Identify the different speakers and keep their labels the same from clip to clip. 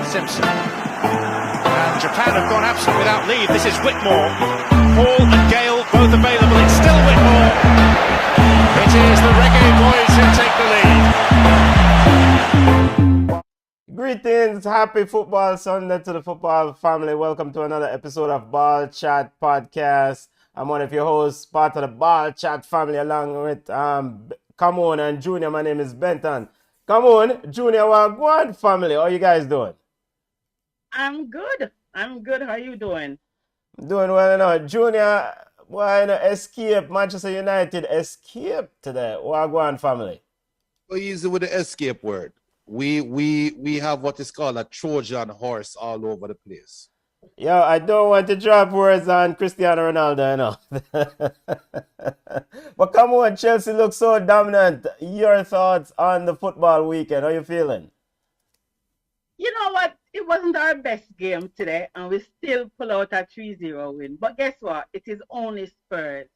Speaker 1: Simpson. And Japan have gone absent without leave. This is Whitmore. Hall and Gale both available. It's still Whitmore. It is the Reggae Boys who take the lead.
Speaker 2: Greetings, happy football Sunday to the football family. Welcome to another episode of Ballchat Podcast. I'm one of your hosts, part of the Ballchat family, along with Come On and Junior. My name is Benton. Come on, Junior, Wagwan family. How you guys doing?
Speaker 3: I'm good. How are you doing?
Speaker 2: Doing well enough. Junior, why escape? Manchester United escape today. Wagwan family.
Speaker 4: Go easy with the escape word. We have what is called a Trojan horse all over the place.
Speaker 2: Yo, I don't want to drop words on Cristiano Ronaldo, you know. But come on, Chelsea looks so dominant. Your thoughts on the football weekend? How you feeling?
Speaker 3: You know what? It wasn't our best game today, and we still pull out a 3-0 win. But guess what? It is only Spurs.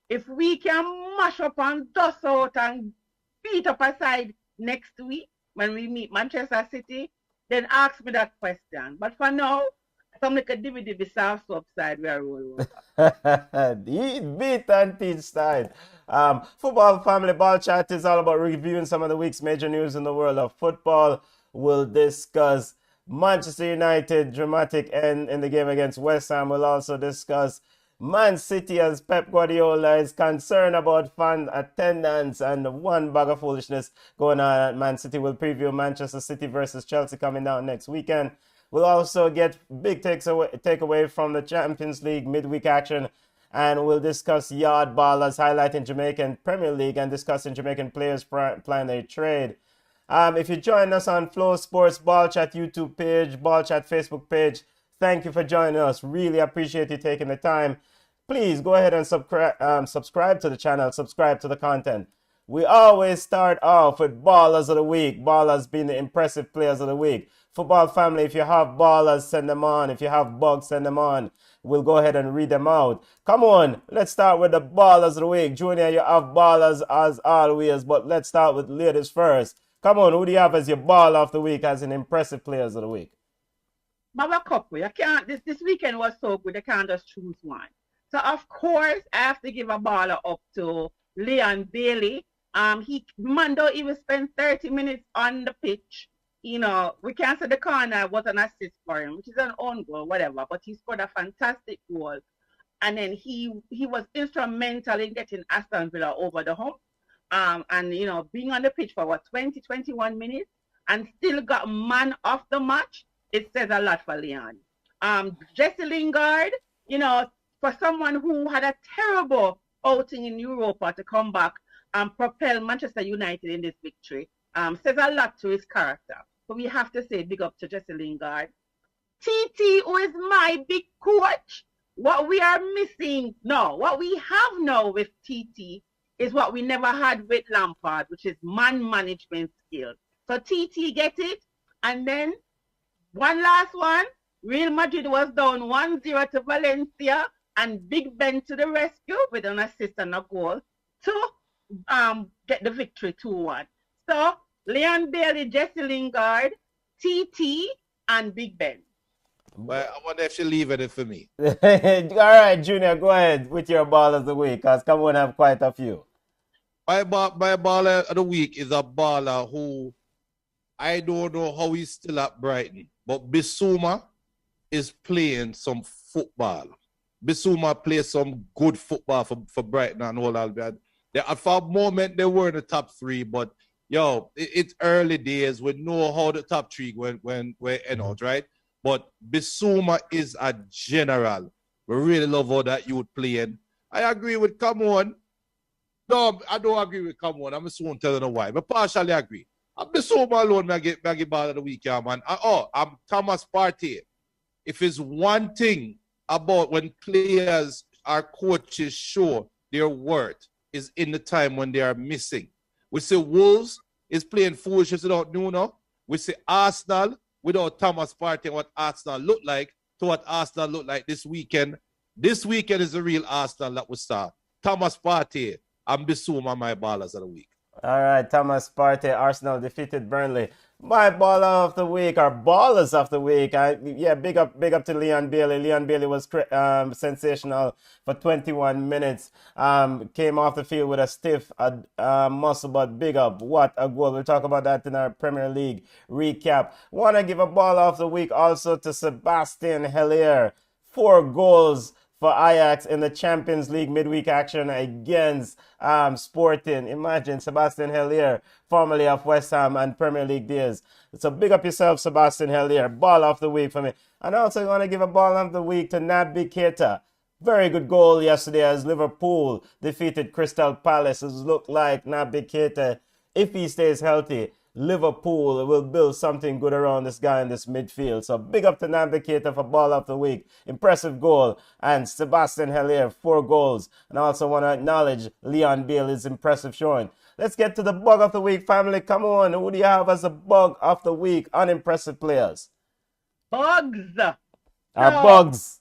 Speaker 3: If we can mash up and dust out and beat up a side next week when we meet Manchester City, then ask me that question. But for now, some like a DVD soft upside we are rolling.
Speaker 2: Beat and teach style. Football family ball chat is all about reviewing some of the week's major news in the world of football. We'll discuss Manchester United dramatic end in the game against West Ham. We'll also discuss Man City as Pep Guardiola is concerned about fan attendance and one bag of foolishness going on at Man City. We'll preview Manchester City versus Chelsea coming down next weekend. We'll also get big takeaway from the Champions League midweek action, and we'll discuss yard ballers highlighting Jamaican Premier League and discussing Jamaican players planning their trade. If you join us on Flow Sports Ballchat YouTube page, Ballchat Facebook page, thank you for joining us. Really appreciate you taking the time. Please go ahead and subscribe to the channel, subscribe to the content. We always start off with Ballers of the Week, ballers being the impressive players of the week. Football family, if you have ballers, send them on. If you have bugs, send them on. We'll go ahead and read them out. Come on, let's start with the Ballers of the Week. Junior, you have ballers as always, but let's start with ladies first. Come on, who do you have as your Baller of the Week as an impressive players of the week?
Speaker 3: But couple, you can't. This weekend was so good, you can't just choose one. So of course, I have to give a baller up to Leon Bailey. Mando even spent 30 minutes on the pitch. You know, we can't say the corner was an assist for him, which is an own goal, whatever, but he scored a fantastic goal. And then he was instrumental in getting Aston Villa over the hump. And, you know, being on the pitch for 21 minutes and still got man of the match, it says a lot for Leon. Jesse Lingard, you know, for someone who had a terrible outing in Europa to come back and propel Manchester United in this victory, says a lot to his character. So we have to say big up to Jesse Lingard. TT, who is my big coach, what we are missing now, what we have now with TT is what we never had with Lampard, which is man management skills. So TT get it. And then one last one, Real Madrid was down 1-0 to Valencia, and Big Ben to the rescue with an assist and a goal to get the victory 2-1. So Leon Bailey, Jesse Lingard, TT, and Big Ben.
Speaker 4: Well, I wonder if she'll leave it for me.
Speaker 2: All right, Junior, go ahead with your Baller of the Week, because come on, have quite a few.
Speaker 4: My baller of the week is a baller who I don't know how he's still at Brighton, but Bissouma is playing some football. Bissouma plays some good football for Brighton and all that. For a moment, they were in the top three, but yo, it's early days. We know how the top three when we end out, right? But Bissouma is a general. We really love how that youth playing. I agree with Come On. No, I don't agree with Come On. I'm soon telling you why. But partially agree. I'm Bissouma alone, I get ball of the week, yeah, man. I'm Thomas Partey. If it's one thing about when players or coaches show their worth is in the time when they are missing. We see Wolves is playing foolishness without Nuno. We see Arsenal without Thomas Partey, what Arsenal look like to what Arsenal look like this weekend. This weekend is the real Arsenal that we start. Thomas Partey and Bissouma, my ballers of the week.
Speaker 2: All right, Thomas Partey, Arsenal defeated Burnley. My baller of the week, or ballers of the week. Big up to Leon Bailey. Leon Bailey was sensational for 21 minutes. Came off the field with a stiff muscle, but big up. What a goal. We'll talk about that in our Premier League recap. Want to give a baller of the week also to Sebastian Haller. 4 goals for Ajax in the Champions League midweek action against Sporting. Imagine Sebastian Haller, formerly of West Ham and Premier League days. So big up yourself, Sebastian Haller. Ball of the week for me. And also want to give a ball of the week to Naby Keita. Very good goal yesterday as Liverpool defeated Crystal Palace. It looked like Naby Keita, if he stays healthy, Liverpool will build something good around this guy in this midfield. So big up to Naby Keita for ball of the week. Impressive goal. And Sebastian Haller, 4 goals. And I also want to acknowledge Leon Bailey's impressive showing. Let's get to the bug of the week, family. Come on. Who do you have as a bug of the week? Unimpressive players.
Speaker 3: Bugs.
Speaker 2: Bugs.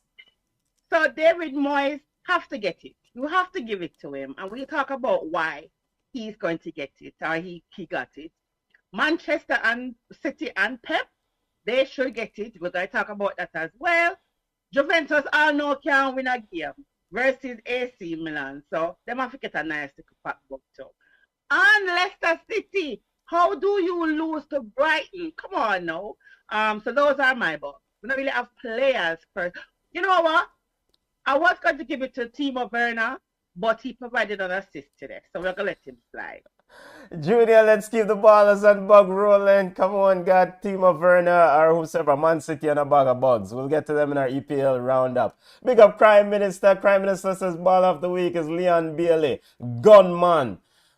Speaker 3: So David Moyes have to get it. You have to give it to him. And we'll talk about why he's going to get it or he got it. Manchester and City and Pep, they should get it because I talk about that as well. Juventus all know can win a game versus AC Milan. So they have to get a nice little pack book too. And Leicester City, how do you lose to Brighton? Come on now. So those are my bugs. We don't really have players first. You know what? I was going to give it to Timo Werner, but he provided an assist today. So we're going to let him slide.
Speaker 2: Junior, let's keep the ballers and bug rolling. Come on, got Timo Werner or whoever, Man City and a bag of bugs. We'll get to them in our EPL roundup. Big up Crime Minister. Crime Minister says ball of the week is Leon Bailey. Gunman.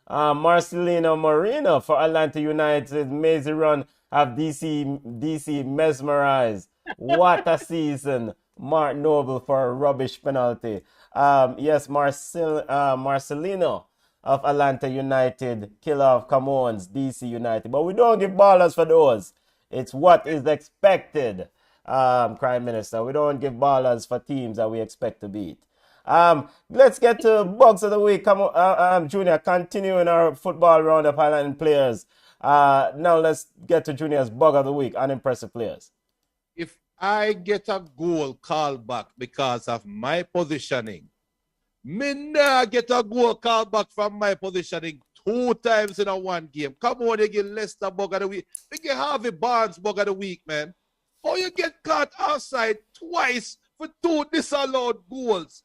Speaker 2: Marcelino Moreno for Atlanta United. Mazy run have DC mesmerized. What a season. Mark Noble for a rubbish penalty. Yes, Marcelino of Atlanta United, killer of Camones, DC United. But we don't give ballers for those. It's what is expected, Prime Minister. We don't give ballers for teams that we expect to beat. Let's get to bugs of the week. Come on, Junior, continuing our football roundup highlighting players. Now let's get to Junior's bug of the week, unimpressive players.
Speaker 4: If I get a goal called back because of my positioning, me nah get a goal called back from my positioning 2 times in a one game. Come on, you get Leicester bug of the week. You get Harvey Barnes bug of the week, man. How you get caught outside twice for 2 disallowed goals?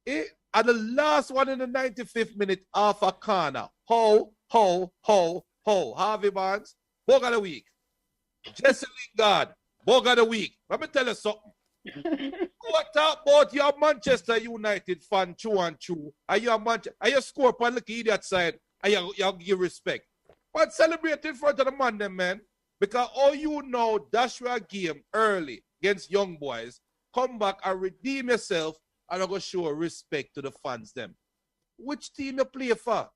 Speaker 4: And the last one in the 95th minute, off a corner. How? Harvey Barnes, bug of the week. Jesse Lingard, bug of the week. Let me tell you something. What talk about your Manchester United fan, and you score upon the idiot side, and you give respect. But celebrate in front of the man, them, man. Because all you know, dash your game early against young boys, come back and redeem yourself, and I'm going to show respect to the fans, them. Which team you play for?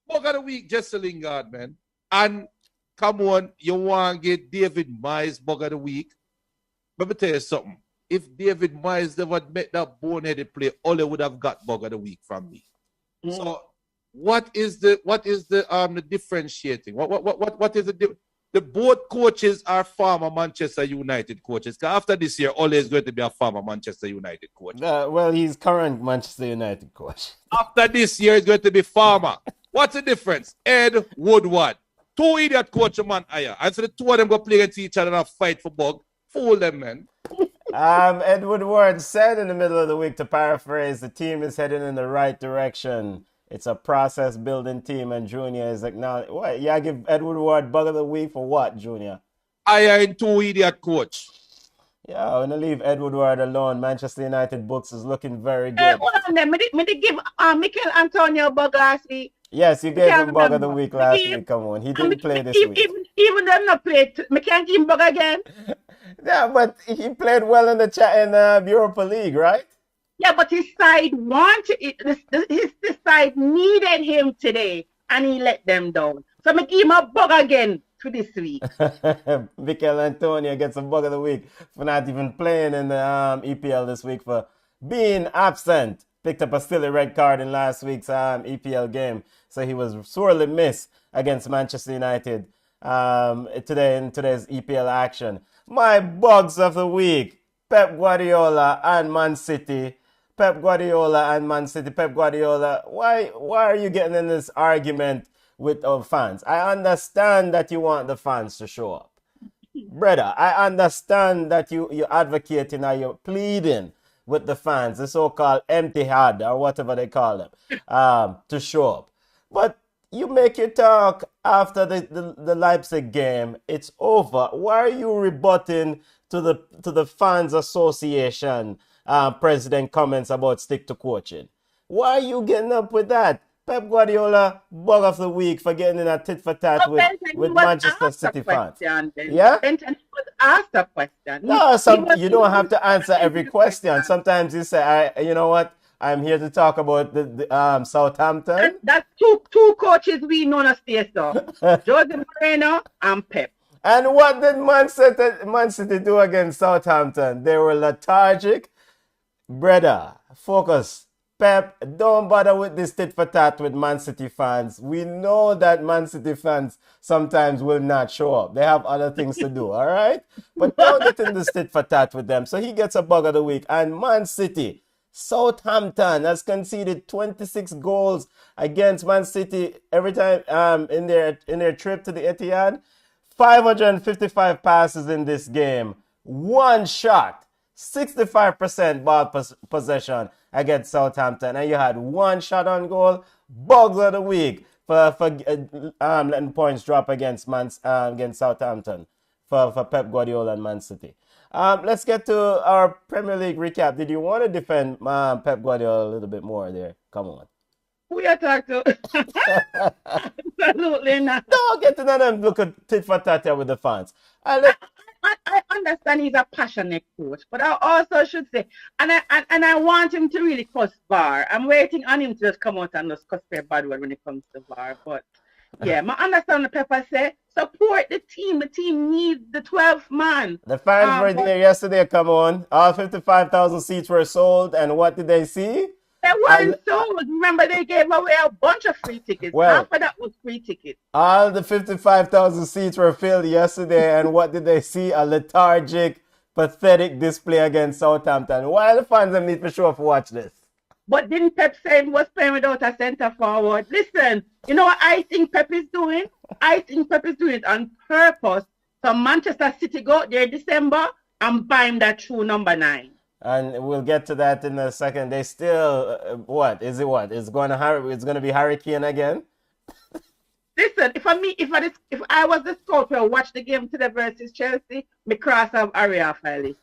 Speaker 4: Bug of the week, Jesse Lingard, man. And come on, you want to get David Moyes bug of the week? Let me tell you something. If David Moyes never met that boneheaded play, Ole would have got bug of the week from me. So what is the differentiating? What is the both coaches are former Manchester United coaches. After this year, Ole is going to be a former Manchester United coach.
Speaker 2: Well, he's current Manchester United coach.
Speaker 4: After this year, he's going to be former. What's the difference? Ed Woodward. 2 idiot coach man hire. And so the 2 of them go play against each other and fight for bug. Fool them, man.
Speaker 2: Ed Woodward said in the middle of the week, to paraphrase, the team is heading in the right direction. It's a process building team, and Junior is acknowledging. What? Yeah, give Ed Woodward bug of the week for what, Junior?
Speaker 4: I am 2 idiot coach.
Speaker 2: Yeah, I'm gonna leave Ed Woodward alone. Manchester United books is looking very good.
Speaker 3: Hey, hold on then. Me give Mikel Antonio bug last week.
Speaker 2: Yes, you gave him bug of the week last week. Come on, he didn't play this week.
Speaker 3: Even though I'm not played, I can't give him bug again.
Speaker 2: Yeah, but he played well in the Europa League, right?
Speaker 3: Yeah, but his side his side needed him today, and he let them down. So I give him a bug again for this week.
Speaker 2: Mikel Antonio gets a bug of the week for not even playing in the EPL this week, for being absent. picked up a silly red card in last week's EPL game, so he was sorely missed against Manchester United today in today's EPL action. My bugs of the week: Pep Guardiola and Man City. Pep Guardiola and Man City. Pep Guardiola, why are you getting in this argument with our fans? I understand that you want the fans to show up. Brother, I understand that you're advocating or you're pleading with the fans, the so-called empty head or whatever they call them, to show up. But you make your talk after the Leipzig game. It's over. Why are you rebutting to the fans association president comments about stick to coaching? Why are you getting up with that? Pep Guardiola, bug of the week for getting in a tit for tat with Manchester City fans. Yeah?
Speaker 3: Benton was asked a question.
Speaker 2: No, you don't have to answer every question. Sometimes you say, you know what? I'm here to talk about the Southampton.
Speaker 3: That's two coaches we know to stay so. Jose Moreno and Pep.
Speaker 2: And what did Man City do against Southampton? They were lethargic. Brother, focus. Pep, don't bother with this tit for tat with Man City fans. We know that Man City fans sometimes will not show up. They have other things to do, all right? But don't get in this tit for tat with them. So he gets a bug of the week. And Man City, Southampton has conceded 26 goals against Man City every time in their trip to the Etihad. 555 passes in this game. One shot. 65% ball possession against Southampton, and you had one shot on goal. Bugs of the week for letting points drop against Southampton for Pep Guardiola and Man City. Let's get to our Premier League recap. Did you want to defend Pep Guardiola a little bit more there? Come on.
Speaker 3: Who you talk to? Absolutely not.
Speaker 2: Don't get to none of them look at tit for tat with the fans.
Speaker 3: I understand he's a passionate coach, but I also should say, and I want him to really cuss VAR. I'm waiting on him to just come out and just cuss their bad word when it comes to VAR. But yeah, I understand the Pepper say, support the team. The team needs the 12th man.
Speaker 2: The fans were there yesterday, come on. All 55,000 seats were sold, and what did they see?
Speaker 3: They weren't sold. Remember, they gave away a bunch of free tickets.
Speaker 2: Well,
Speaker 3: half of that was free tickets.
Speaker 2: All the 55,000 seats were filled yesterday, and what did they see? A lethargic, pathetic display against Southampton. Why the fans need to show up to watch this?
Speaker 3: But didn't Pep say he was playing without a centre forward? Listen, you know what I think Pep is doing? I think Pep is doing it on purpose. So Manchester City go out there December and buy him that true number 9.
Speaker 2: And we'll get to that in a second. They still, what? It's going to be Hurricane again?
Speaker 3: Listen, if I was the scout who watched the game today versus Chelsea, me cross of area fairly.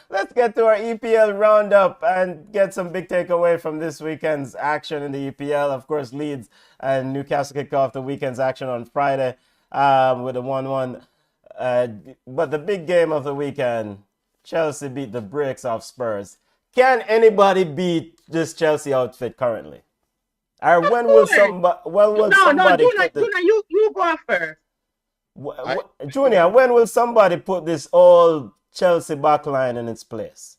Speaker 2: Let's get to our EPL roundup and get some big takeaway from this weekend's action in the EPL. Of course, Leeds and Newcastle kick off the weekend's action on Friday with a 1-1. But the big game of the weekend, Chelsea beat the brakes off Spurs. Can anybody beat this Chelsea outfit currently? Or when will somebody?
Speaker 3: Junior, you go first.
Speaker 2: Junior, when will somebody put this old Chelsea backline in its place?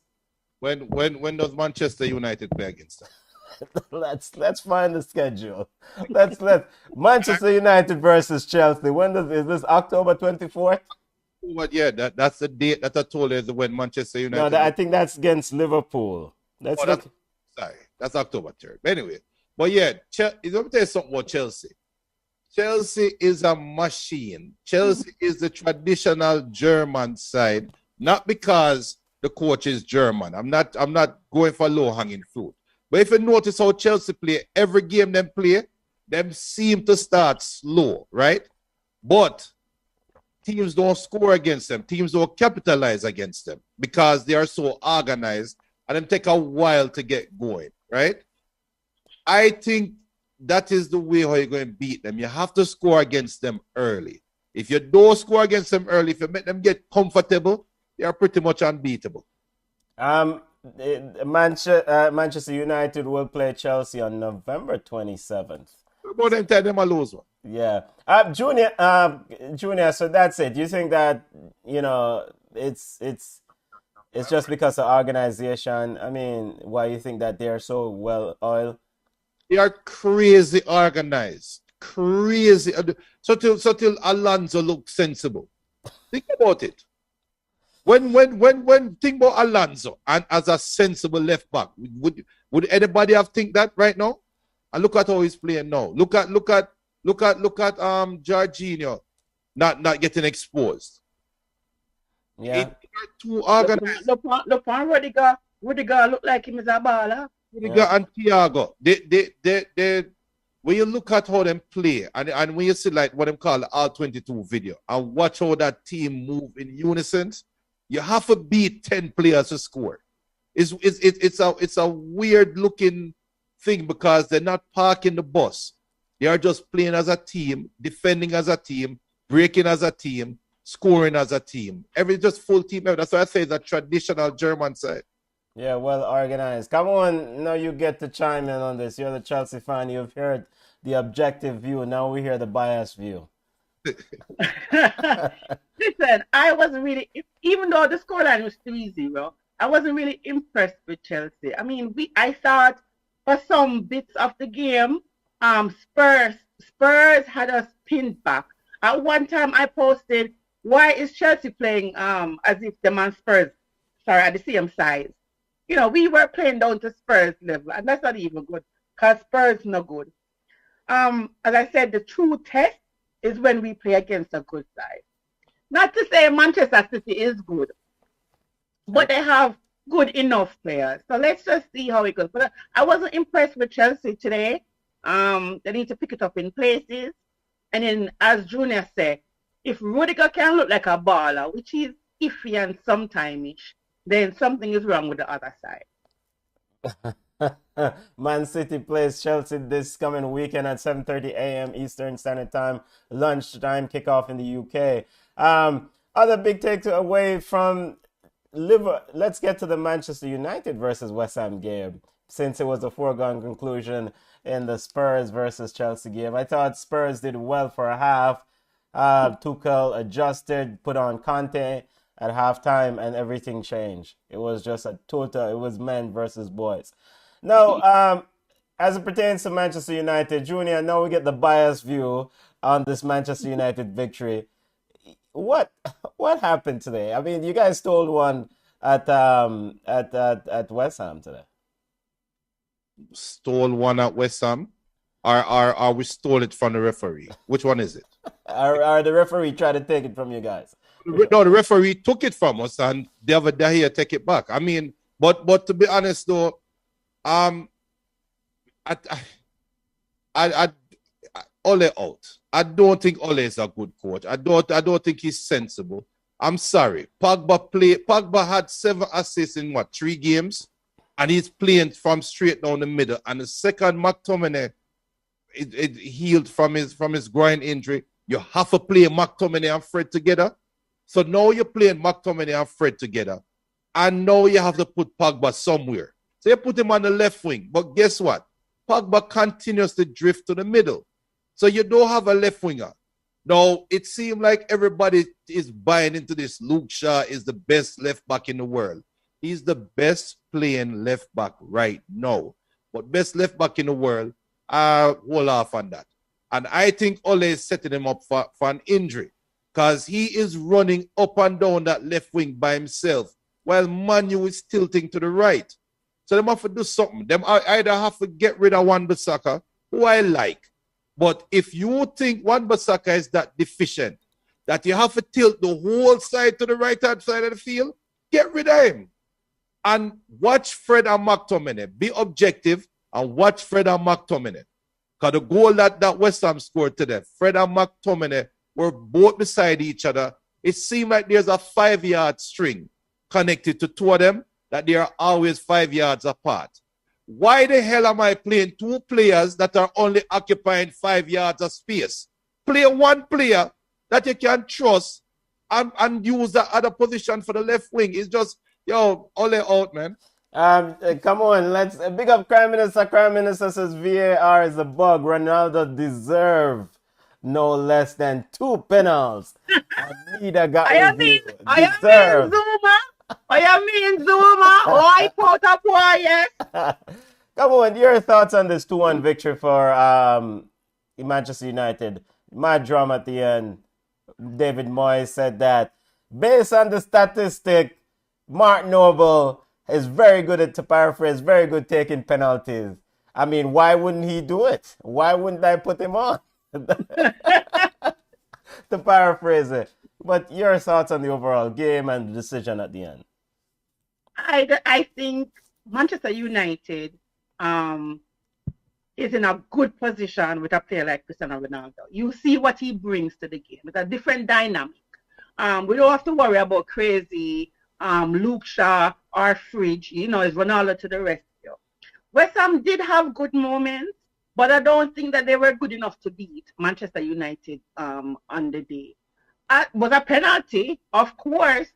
Speaker 4: When does Manchester United play against them?
Speaker 2: let's find the schedule. Let's Manchester United versus Chelsea. Is this October 24th?
Speaker 4: But yeah, that's the date that I told you is when Manchester United.
Speaker 2: No, I think that's against Liverpool.
Speaker 4: That's October 3rd. Anyway, but yeah, let me tell you something about Chelsea. Chelsea is a machine. Chelsea is the traditional German side, not because the coach is German. I'm not going for low-hanging fruit. But if you notice how Chelsea play, every game them play, them seem to start slow, right? But teams don't score against them. Teams don't capitalize against them because they are so organized and them take a while to get going, right? I think that is the way how you're going to beat them. You have to score against them early. If you don't score against them early, if you make them get comfortable, they are pretty much unbeatable.
Speaker 2: Manchester United will play Chelsea on November 27th.
Speaker 4: About them tell them a lose one.
Speaker 2: Yeah. Junior, so that's it. You think that, it's It's just because of organization. I mean, why you think that they're so well oiled?
Speaker 4: They are crazy organized. Crazy. So till Alonso looks sensible. Think about it. When think about Alonso and as a sensible left back, would anybody have think that right now? And look at how he's playing now. Look at Jorginho not getting exposed.
Speaker 2: Yeah.
Speaker 4: It are too organized.
Speaker 3: Look on Rudiger. Rudiger look like him is a baller.
Speaker 4: Rudiger and Thiago. They when you look at how them play and when you see like what them call the R22 video and watch how that team move in unison, you have to beat 10 players to score. It's a weird looking thing because they're not parking the bus. They are just playing as a team, defending as a team, breaking as a team, scoring as a team. Every just full team. That's why I say the traditional German side.
Speaker 2: Yeah, well organized. Come on, now you get to chime in on this. You're the Chelsea fan. You've heard the objective view. Now we hear the biased view.
Speaker 3: Listen, I wasn't really, even though the scoreline was 3-0, I wasn't really impressed with Chelsea. I mean, I thought for some bits of the game, Spurs had us pinned back. At one time, I posted, "Why is Chelsea playing as if the man Spurs, at the same size?" You know, we were playing down to Spurs level, and that's not even good because Spurs no good. As I said, the true test is when we play against a good side. Not to say Manchester City is good, but they have good enough players. So let's just see how it goes. But I wasn't impressed with Chelsea today. They need to pick it up in places. And then, as Junior said, if Rudiger can look like a baller, which is iffy and sometime-ish, then something is wrong with the other side.
Speaker 2: Man City plays Chelsea this coming weekend at 7:30 a.m. Eastern Standard Time, lunchtime kickoff in the UK. Other big takeaway from Liverpool. Let's get to the Manchester United versus West Ham game, since it was a foregone conclusion in the Spurs versus Chelsea game. I thought Spurs did well for a half. Tuchel adjusted, put on Conte at halftime, and everything changed. It was just it was men versus boys. Now, as it pertains to Manchester United, Junior, now we get the biased view on this Manchester United victory. What happened today? I mean, you guys stole one at West Ham today.
Speaker 4: Stole one at West Ham, or we stole it from the referee? Which one is it?
Speaker 2: Or the referee tried to take it from you guys?
Speaker 4: No, the referee took it from us, and the other day here take it back. I mean, but to be honest though, Ole out. I don't think Ole is a good coach. I don't think he's sensible. I'm sorry. Pogba had 7 assists in 3 games, and he's playing from straight down the middle. And the second McTominay it healed from his groin injury, you have to play McTominay and Fred together. So now you're playing McTominay and Fred together, and now you have to put Pogba somewhere. So you put him on the left wing, but guess what? Pogba continues to drift to the middle. So you don't have a left winger. Now, it seems like everybody is buying into this. Luke Shaw is the best left back in the world. He's the best playing left back right now. But best left back in the world, hold off on that. And I think Ole is setting him up for an injury, because he is running up and down that left wing by himself while Manu is tilting to the right. So they have to do something. They either have to get rid of Wan-Bissaka, who I like. But if you think Wan-Bissaka is that deficient, that you have to tilt the whole side to the right-hand side of the field, get rid of him. And watch Fred and McTominay. Be objective and watch Fred and McTominay. Because the goal that West Ham scored today, Fred and McTominay were both beside each other. It seemed like there's a 5-yard string connected to 2 of them, that they are always 5 yards apart. Why the hell am I playing 2 players that are only occupying 5 yards of space? Play 1 player that you can trust and use the other position for the left wing. It's just, Ole out, man.
Speaker 2: Come on, let's big up Crime Minister. Crime Minister says VAR is a bug. Ronaldo deserved no less than 2 penalties. Neither got
Speaker 3: I am Zuma. What you mean, Zuma? Wipe out a boy, yes?
Speaker 2: Come on, your thoughts on this 2-1 victory for Manchester United? Mad drama at the end. David Moyes said that based on the statistic, Mark Noble is very good at, to paraphrase, very good taking penalties. I mean, why wouldn't he do it? Why wouldn't I put him on? To paraphrase it. But your thoughts on the overall game and the decision at the end?
Speaker 3: I think Manchester United is in a good position with a player like Cristiano Ronaldo. You see what he brings to the game. It's a different dynamic. We don't have to worry about crazy Luke Shaw or Fridge. You know, it's Ronaldo to the rescue. West Ham did have good moments, but I don't think that they were good enough to beat Manchester United on the day. It was a penalty, of course,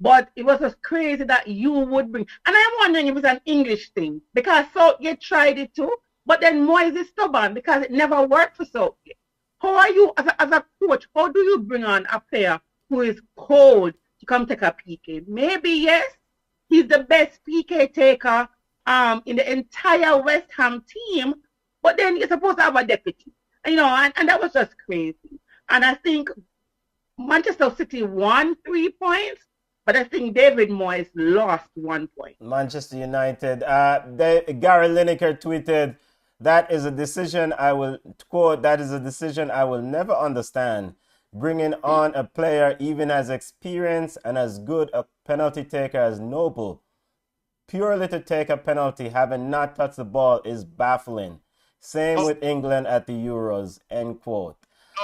Speaker 3: but it was just crazy that you would bring. And I'm wondering if it was an English thing, because Southgate tried it too, but then Moyes is stubborn because it never worked for Southgate. How are you, as a coach, how do you bring on a player who is cold to come take a PK? Maybe, yes, he's the best PK taker in the entire West Ham team, but then you're supposed to have a deputy. You know, and that was just crazy. And I think Manchester City won 3 points, but I think David Moyes lost 1 point.
Speaker 2: Manchester United. Gary Lineker tweeted, "That is a decision I will quote. That is a decision I will never understand. Bringing on a player even as experienced and as good a penalty taker as Noble, purely to take a penalty, having not touched the ball, is baffling. Same with England at the Euros." End quote.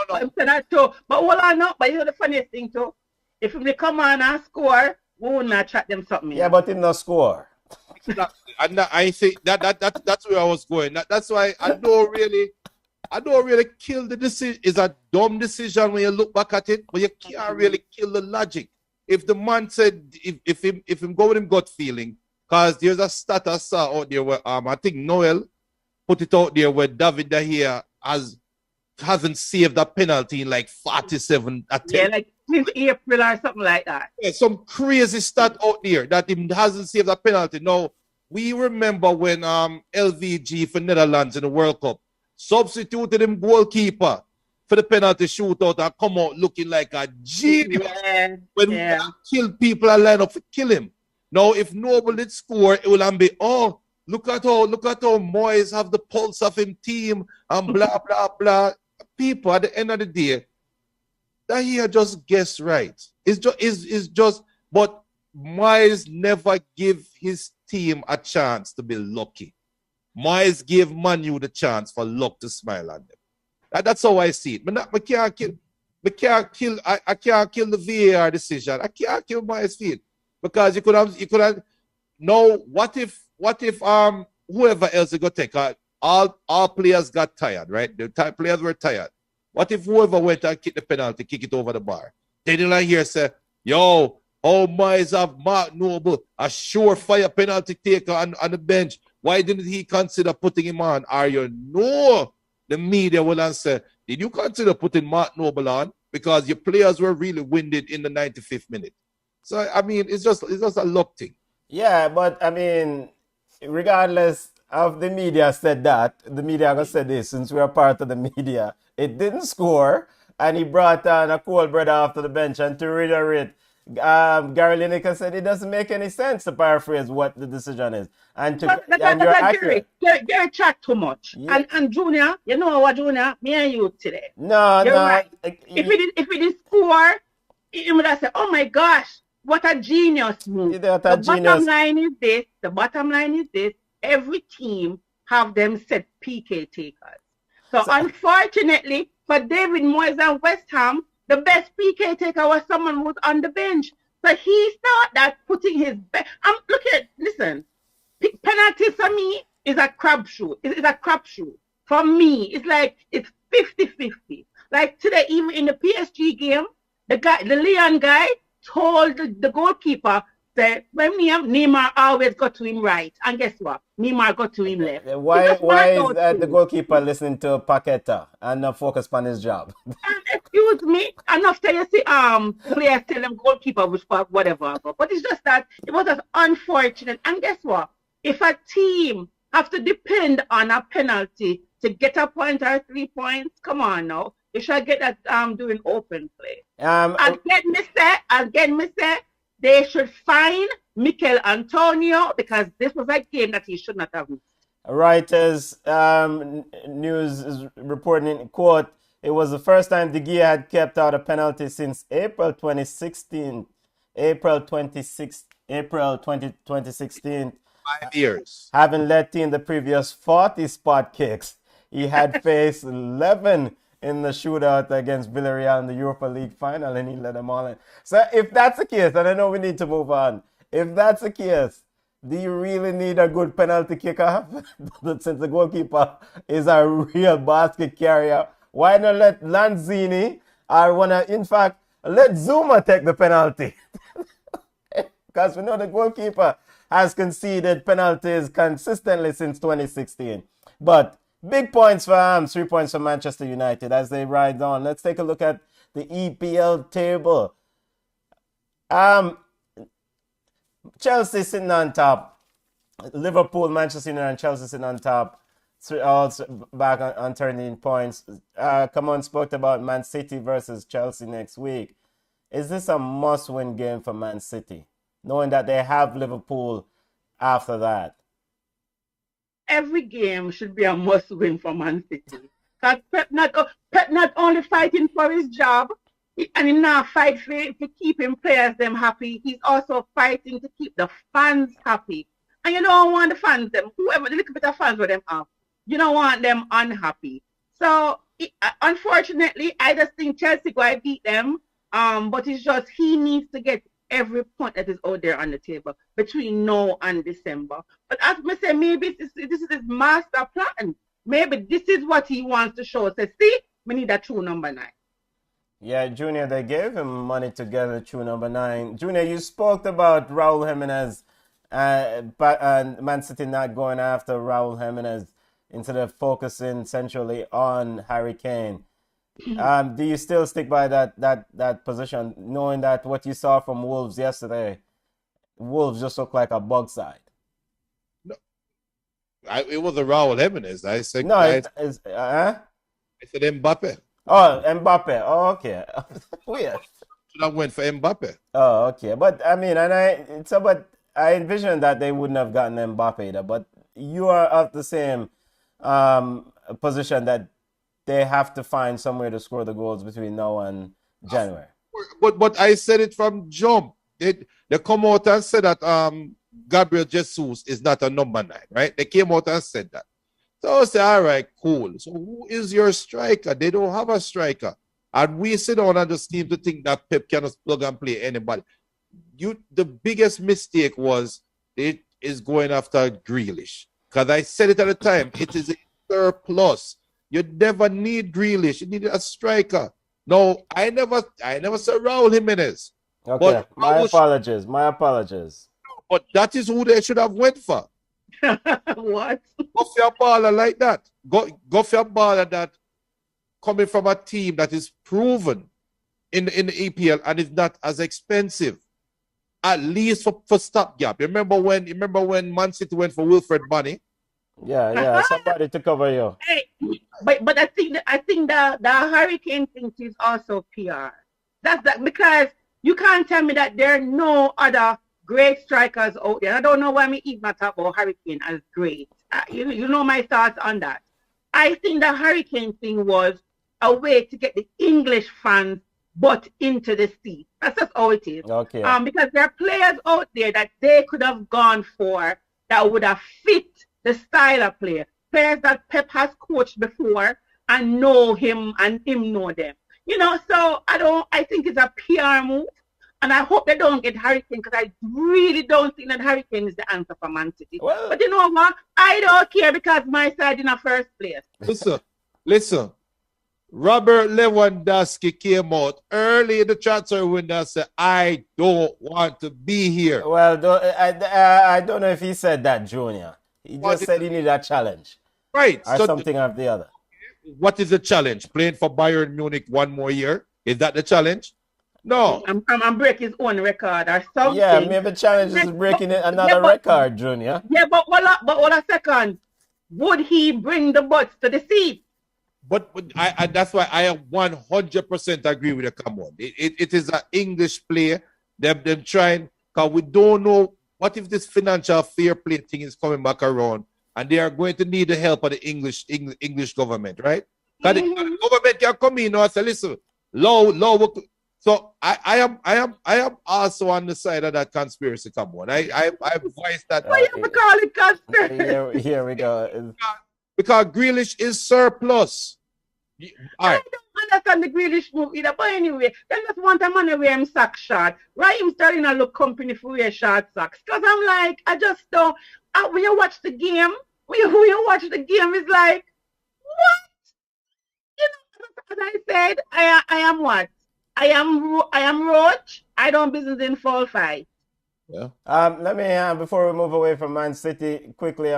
Speaker 3: No. But hold on, no. But you know the funniest thing too? If they come on and score, we will not chat them something.
Speaker 2: Yeah, but him not score.
Speaker 4: And I think that's where I was going. That's why I don't really kill the decision. It's a dumb decision when you look back at it, but you can't really kill the logic. If the man said if him go with him gut feeling, because there's a stat I saw out there where I think Noel put it out there where David De Gea hasn't saved a penalty in like 47 attempts.
Speaker 3: Yeah, like since April or something like that.
Speaker 4: Yeah, some crazy stat out there that he hasn't saved a penalty. Now, we remember when LVG for Netherlands in the World Cup substituted him goalkeeper for the penalty shootout and come out looking like a genius.
Speaker 3: Yeah,
Speaker 4: when we kill people and line up to kill him. Now, if Noble did score, it will be, oh, look at how Moyes have the pulse of him team and blah, blah, blah. People, at the end of the day, that he had just guessed right. It's just, but Moyes never give his team a chance to be lucky. Moyes gave Manu the chance for luck to smile at them. That's how I see it. I can't kill the VAR decision. I can't kill Moyes' feet. Because you could have no, what if whoever else you got take all players got tired, right? The players were tired. What if whoever went and kick the penalty, kick it over the bar? They didn't hear say, yo, Moyes have Mark Noble, a surefire penalty taker on the bench. Why didn't he consider putting him on? Are you no? The media will answer, did you consider putting Mark Noble on? Because your players were really winded in the 95th minute. So, I mean, it's just a luck thing.
Speaker 2: Yeah, but, I mean, regardless of the media said that, the media gonna say this, since we're part of the media, it didn't score, and he brought on a cold brother after the bench, and to reiterate, Gary Lineker said it doesn't make any sense, to paraphrase what the decision is. And you're accurate.
Speaker 3: Gary chat too much. Yeah. And Junior, you know what, Junior? Me and you today.
Speaker 2: No.
Speaker 3: Right. If it is score, he would have said, oh my gosh, what a genius move. The bottom line is this, every team have them set PK takers. So unfortunately, for David Moyes and West Ham, the best PK taker was someone who was on the bench. So he thought that putting his best... listen, penalties for me is a crapshoot. It's a crapshoot. For me, it's like, it's 50-50. Like today, even in the PSG game, the Leon guy told the goalkeeper say, when Neymar always got to him right. And guess what? Neymar got to him left.
Speaker 2: Why is that the goalkeeper listening to Paqueta and not focus on his job?
Speaker 3: Excuse me. Enough to you see players tell them goalkeeper was whatever. But it's just that it was just unfortunate. And guess what? If a team have to depend on a penalty to get a point or 3 points, come on now. You should get that doing open play. Again, me say, they should fine Mikel Antonio because this was a game that he should not have missed.
Speaker 2: Reuters news is reporting, quote, it was the first time De Gea had kept out a penalty since April 2016. 2016.
Speaker 4: 5 years.
Speaker 2: Having let in the previous 40 spot kicks. He had faced 11 in the shootout against Villarreal in the Europa League final, and he let them all in. So if that's the case, and I know we need to move on, if that's the case, do you really need a good penalty kicker? Since the goalkeeper is a real basket carrier, why not let Lanzini in fact, let Zuma take the penalty? Because we know the goalkeeper has conceded penalties consistently since 2016. But big points for 3 points for Manchester United as they ride on. Let's take a look at the EPL table. Chelsea sitting on top. Liverpool, Manchester United, and Chelsea sitting on top. All back on 13 points. Come on, spoke about Man City versus Chelsea next week. Is this a must-win game for Man City, knowing that they have Liverpool after that?
Speaker 3: Every game should be a must-win for Man City. Because Pep not only fighting for his job, and he now fight for keeping players them happy. He's also fighting to keep the fans happy. And you don't want the fans them, whoever the little bit of fans with them have, you don't want them unhappy. So unfortunately, I just think Chelsea going to beat them. But it's just he needs to get every point that is out there on the table between now and December. But as I say, maybe this is his master plan. Maybe this is what he wants to show. Say, see, we need a true number 9.
Speaker 2: Yeah, Junior, they gave him money to get a true number 9. Junior, you spoke about Raul Jimenez and Man City not going after Raul Jimenez instead of focusing centrally on Harry Kane. Do you still stick by that position, knowing that what you saw from Wolves yesterday, Wolves just look like a bug side?
Speaker 4: No, it was a Raul Jimenez. I said
Speaker 2: no. I said
Speaker 4: Mbappe.
Speaker 2: Oh, Mbappe. Oh, okay. Weird.
Speaker 4: I went for Mbappe.
Speaker 2: Oh, okay. But I mean, but I envisioned that they wouldn't have gotten Mbappe either. But you are of the same position that they have to find somewhere to score the goals between now and January.
Speaker 4: But I said it from jump. They come out and said that Gabriel Jesus is not a number 9, right? They came out and said that. So I said, all right, cool. So who is your striker? They don't have a striker. And we sit down and just seem to think that Pep cannot plug and play anybody. The biggest mistake was it is going after Grealish. Because I said it at the time, it is a surplus. You never need Grealish. You need a striker. No, I never said Raul Jimenez.
Speaker 2: Okay, my apologies.
Speaker 4: But that is who they should have went for.
Speaker 3: What?
Speaker 4: Go for a baller like that. Go for a baller that coming from a team that is proven in the EPL and is not as expensive. At least for stopgap. You remember when Man City went for Wilfred Bunny?
Speaker 2: Yeah, somebody to cover you.
Speaker 3: Hey, but I think the Hurricane thing is also PR. That's that because you can't tell me that there are no other great strikers out there. I don't know why me even talk about Hurricane as great. You know my thoughts on that. I think the Hurricane thing was a way to get the English fans but into the seat. That's just how it is.
Speaker 2: Okay.
Speaker 3: Because there are players out there that they could have gone for that would have fit the style of player. Players that Pep has coached before and know him and him know them. You know, so I think it's a PR move. And I hope they don't get Hurricane because I really don't think that Hurricane is the answer for Man City.
Speaker 2: Well,
Speaker 3: but you know what? I don't care because my side in the first place.
Speaker 4: Listen. Robert Lewandowski came out early in the transfer window and said, I don't want to be here.
Speaker 2: Well, I don't know if he said that, Junior. He
Speaker 4: What
Speaker 2: just said he needed a challenge
Speaker 4: Right.
Speaker 2: or
Speaker 4: So
Speaker 2: something of the other.
Speaker 4: what is the challenge? Playing for Bayern Munich one more year? Is that the challenge? No.
Speaker 3: I'm break his own record or something.
Speaker 2: Yeah, maybe challenge is breaking another record, Junior.
Speaker 3: Yeah, but hold a second. Would he bring the butts to the seat?
Speaker 4: But I that's why I 100% agree with you. Come on. It is an English play. Them trying, because we don't know what if this financial fair play thing is coming back around and they are going to need the help of the English government, right? Because the government can come in and say, listen, low. So I am also on the side of that conspiracy. Come on. I voiced that.
Speaker 3: Why you have to call it conspiracy?
Speaker 2: Here we go.
Speaker 4: Because Grealish is surplus. All right.
Speaker 3: I don't understand the Grealish move either. But anyway, then just want a man to wear him sock short. Raheem Sterling a look company for wear short socks. Because I'm like, I just don't. When you watch the game, when you watch the game, it's like, what? You know, as I said, I am what? I am Roach. I don't business in fall fight.
Speaker 4: Yeah.
Speaker 2: Let me before we move away from Man City quickly.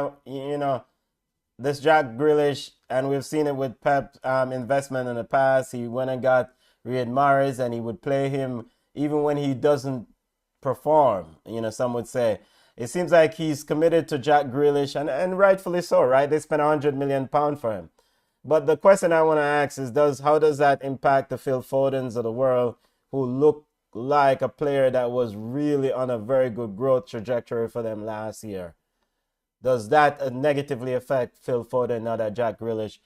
Speaker 2: This Jack Grealish, and we've seen it with Pep investment in the past. He went and got Riyad Mahrez, and he would play him even when he doesn't perform. Some would say it seems like he's committed to Jack Grealish, and rightfully so, right? They spent £100 million for him. But the question I want to ask is, how does that impact the Phil Fodens of the world, who look like a player that was really on a very good growth trajectory for them last year? Does that negatively affect Phil Foden now that Jack Grealish?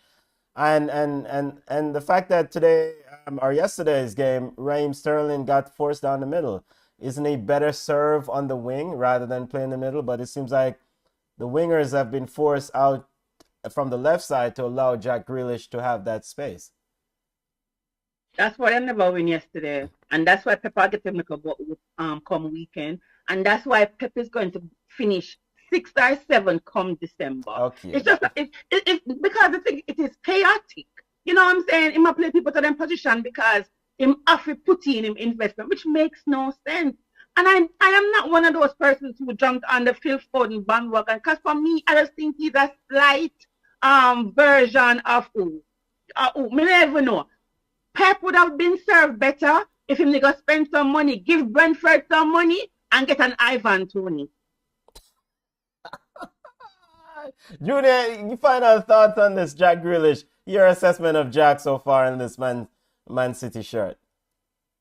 Speaker 2: And the fact that today or yesterday's game, Raheem Sterling got forced down the middle. Isn't he better served on the wing rather than playing the middle? But it seems like the wingers have been forced out from the left side to allow Jack Grealish to have that space.
Speaker 3: That's why I never win yesterday. And that's why Pep get him come weekend. And that's why Pep is going to finish 6 or 7 come December.
Speaker 2: Okay.
Speaker 3: It's just it's because I think it is chaotic. You know what I'm saying? He might play people to them position because him have to put in him investment, which makes no sense. And I am not one of those persons who jumped on the Phil Foden bandwagon, because for me, I just think he's a slight version of who. Me never know. Pep would have been served better if him nigga spend some money, give Brentford some money, and get an Ivan Toney.
Speaker 2: Junior, you final thoughts on this Jack Grealish? Your assessment of Jack so far in this Man City shirt?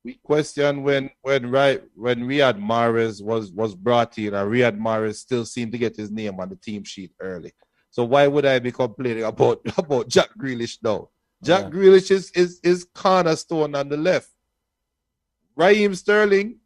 Speaker 4: We question when Riyad Mahrez was brought in, and Riyad Mahrez still seemed to get his name on the team sheet early. So why would I be complaining about Jack Grealish now? Jack Grealish is cornerstone on the left. Raheem Sterling,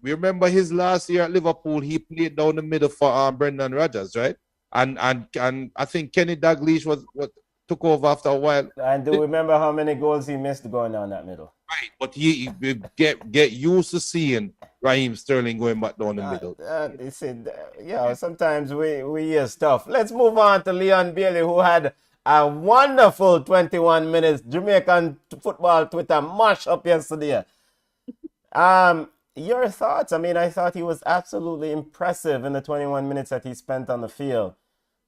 Speaker 4: we remember his last year at Liverpool, he played down the middle for Brendan Rodgers, right? And I think Kenny Dalglish was what took over after a while.
Speaker 2: And do you remember how many goals he missed going down that middle?
Speaker 4: Right, but he get used to seeing Raheem Sterling going back down the middle.
Speaker 2: Sometimes we hear stuff. Let's move on to Leon Bailey, who had a wonderful 21 minutes Jamaican football Twitter mash up yesterday. Your thoughts? I mean, I thought he was absolutely impressive in the 21 minutes that he spent on the field.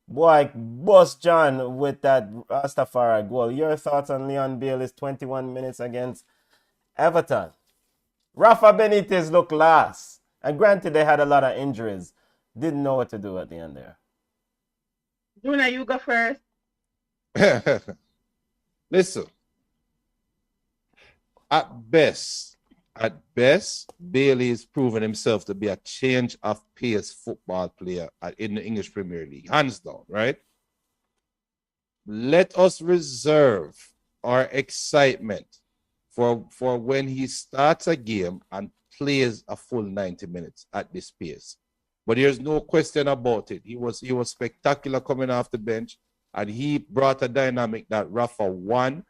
Speaker 2: Boy, Boss John with that Rastafari goal. Your thoughts on Leon Bailey's 21 minutes against Everton? Rafa Benitez looked last. And granted, they had a lot of injuries. Didn't know what to do at the end there.
Speaker 3: Juna, you go first.
Speaker 4: Listen. At best, Bailey is proven himself to be a change of pace football player in the English Premier League, hands down, right? Let us reserve our excitement for when he starts a game and plays a full 90 minutes at this pace. But there's no question about it. He was spectacular coming off the bench, and he brought a dynamic that Rafa, 1,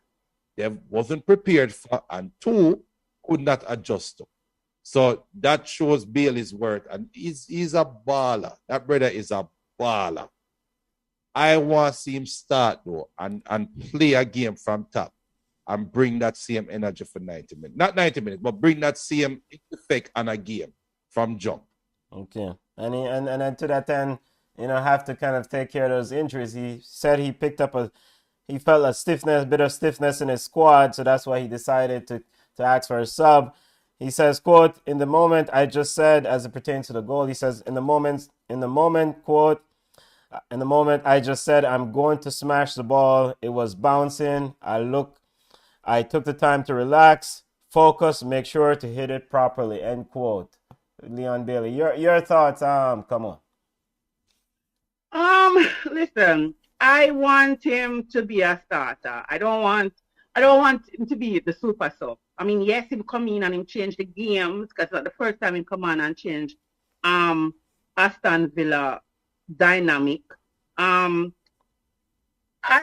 Speaker 4: they wasn't prepared for, and 2, could not adjust to. So that shows Bailey's worth, and he's a baller. That brother is a baller. I want to see him start though and play a game from top. and bring that same energy for 90 minutes. Not 90 minutes, but bring that same effect on a game from jump.
Speaker 2: Okay. And then to that end, have to kind of take care of those injuries. He said he felt a bit of stiffness in his squad, so that's why he decided to ask for a sub. He says, quote, in the moment I just said, as it pertains to the goal, he says, in the moment, quote, in the moment I just said I'm going to smash the ball. It was bouncing. I took the time to relax, focus, make sure to hit it properly, end quote. Leon Bailey, your thoughts, come on.
Speaker 3: Listen, I want him to be a starter. I don't want him to be the super sub. I mean, yes, him come in and him change the games, because the first time he come on and change Aston Villa dynamic. I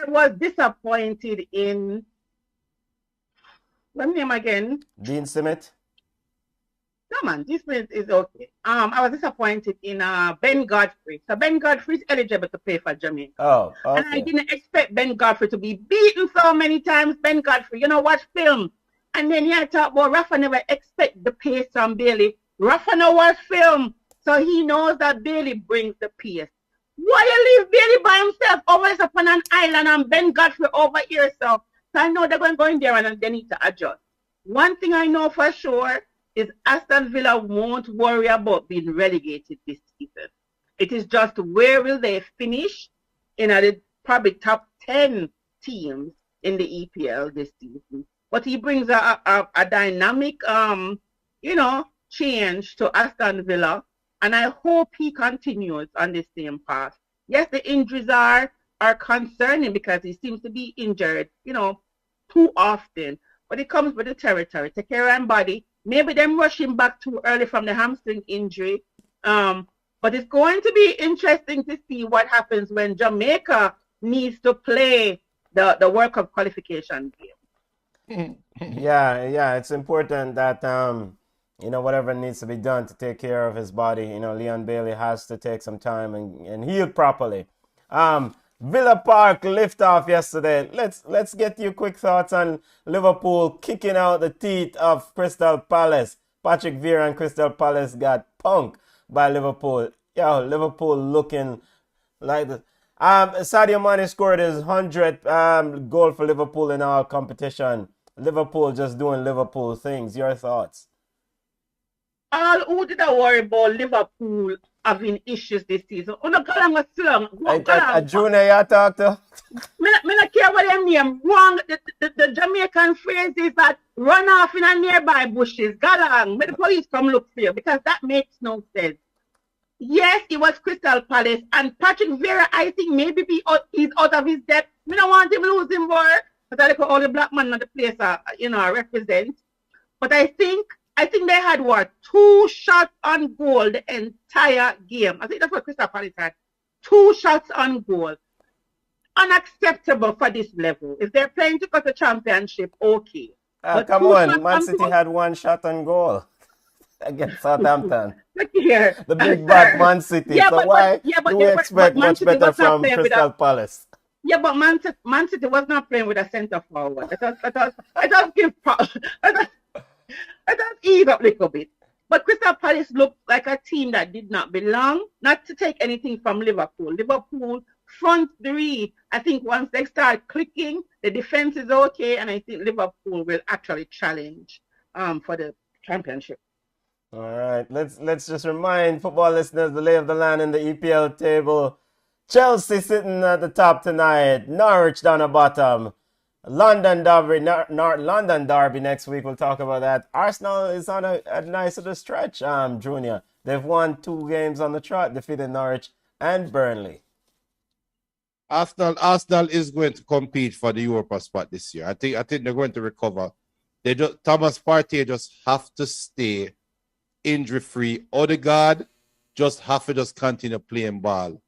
Speaker 3: was disappointed in, what's name again?
Speaker 2: Dean Smith.
Speaker 3: No man, this is okay. I was disappointed in Ben Godfrey. So Ben Godfrey is eligible to play for Jamaica.
Speaker 2: Oh, okay.
Speaker 3: And I didn't expect Ben Godfrey to be beaten so many times. Ben Godfrey, watch film. And then you talk about Rafa never expect the pace from Bailey. Rafa no watch film. So he knows that Bailey brings the pace. Why you leave Bailey by himself over there upon an island and Ben Godfrey over here? So I know they're going to go in there and they need to adjust. One thing I know for sure is Aston Villa won't worry about being relegated this season. It is just where will they finish in the probably top 10 teams in the EPL this season. But he brings a dynamic, change to Aston Villa, and I hope he continues on the same path. Yes, the injuries are concerning because he seems to be injured, too often. But it comes with the territory. Take care of his body. Maybe them rush him back too early from the hamstring injury. But it's going to be interesting to see what happens when Jamaica needs to play the World Cup qualification game.
Speaker 2: Yeah, it's important that whatever needs to be done to take care of his body. Leon Bailey has to take some time and heal properly. Villa Park lift off yesterday. Let's get your quick thoughts on Liverpool kicking out the teeth of Crystal Palace. Patrick Vieira and Crystal Palace got punked by Liverpool. Liverpool looking like the Sadio Mane scored his 100th goal for Liverpool in our competition. Liverpool just doing Liverpool things. Your thoughts?
Speaker 3: Who did I worry about Liverpool having issues this season?
Speaker 2: A junior you talk to?
Speaker 3: Me not care what them name. Wrong. The Jamaican phrase is that run off in a nearby bushes. Galang. May the police come look for you, because that makes no sense. Yes, it was Crystal Palace, and Patrick Vieira, I think maybe he's out of his depth. Me don't want him losing more, because I look at all the black man in the place represent. But I think they had 2 shots on goal the entire game. I think that's what Crystal Palace had. 2 shots on goal. Unacceptable for this level. If they're playing to cut the championship, okay.
Speaker 2: Come on, Man City had 1 shot on goal against Southampton.
Speaker 3: Look here.
Speaker 2: The big bad Man City. Why do we expect much better from Crystal Palace?
Speaker 3: Yeah, but Man City was not playing with a centre forward. I don't give I don't ease up a little bit. But Crystal Palace looked like a team that did not belong. Not to take anything from Liverpool. Liverpool front 3, I think once they start clicking, the defense is okay, and I think Liverpool will actually challenge for the championship.
Speaker 2: All right, let's just remind football listeners the lay of the land in the EPL table. Chelsea sitting at the top tonight. Norwich down the bottom. London Derby next week. We'll talk about that. Arsenal is on a nice little stretch, Junior. They've won 2 games on the trot, defeating Norwich and Burnley.
Speaker 4: Arsenal is going to compete for the Europa spot this year. I think they're going to recover. Thomas Partey just have to stay injury-free. Odegaard just have to continue playing ball.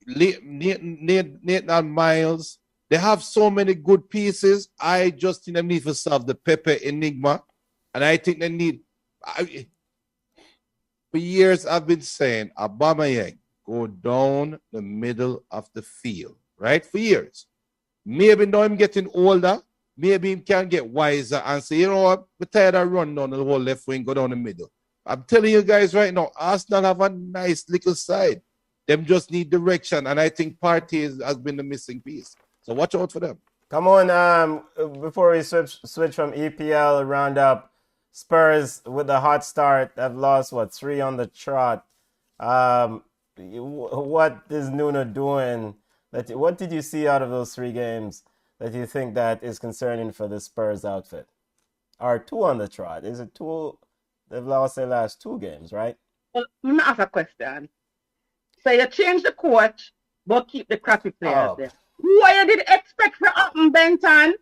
Speaker 4: Nathan Miles, they have so many good pieces. I just think they need to solve the Pepe enigma. And I think they need... for years, I've been saying, Aubameyang, go down the middle of the field. Right? For years. Maybe now him getting older, maybe him can get wiser and say, you know what, we're tired of running down the whole left wing, go down the middle. I'm telling you guys right now, Arsenal have a nice little side. Them just need direction, and I think Partey has been the missing piece. So watch out for them.
Speaker 2: Come on, before we switch from Epl Roundup, Spurs with a hot start have lost, 3 on the trot. What is Nuno doing? What did you see out of those 3 games that you think that is concerning for the Spurs outfit? Or 2 on the trot? Is it 2? They've lost their last 2 games, right?
Speaker 3: Well, let me ask a question. So you change the coach, but keep the crappy players there. What you did expect for Upton Benton?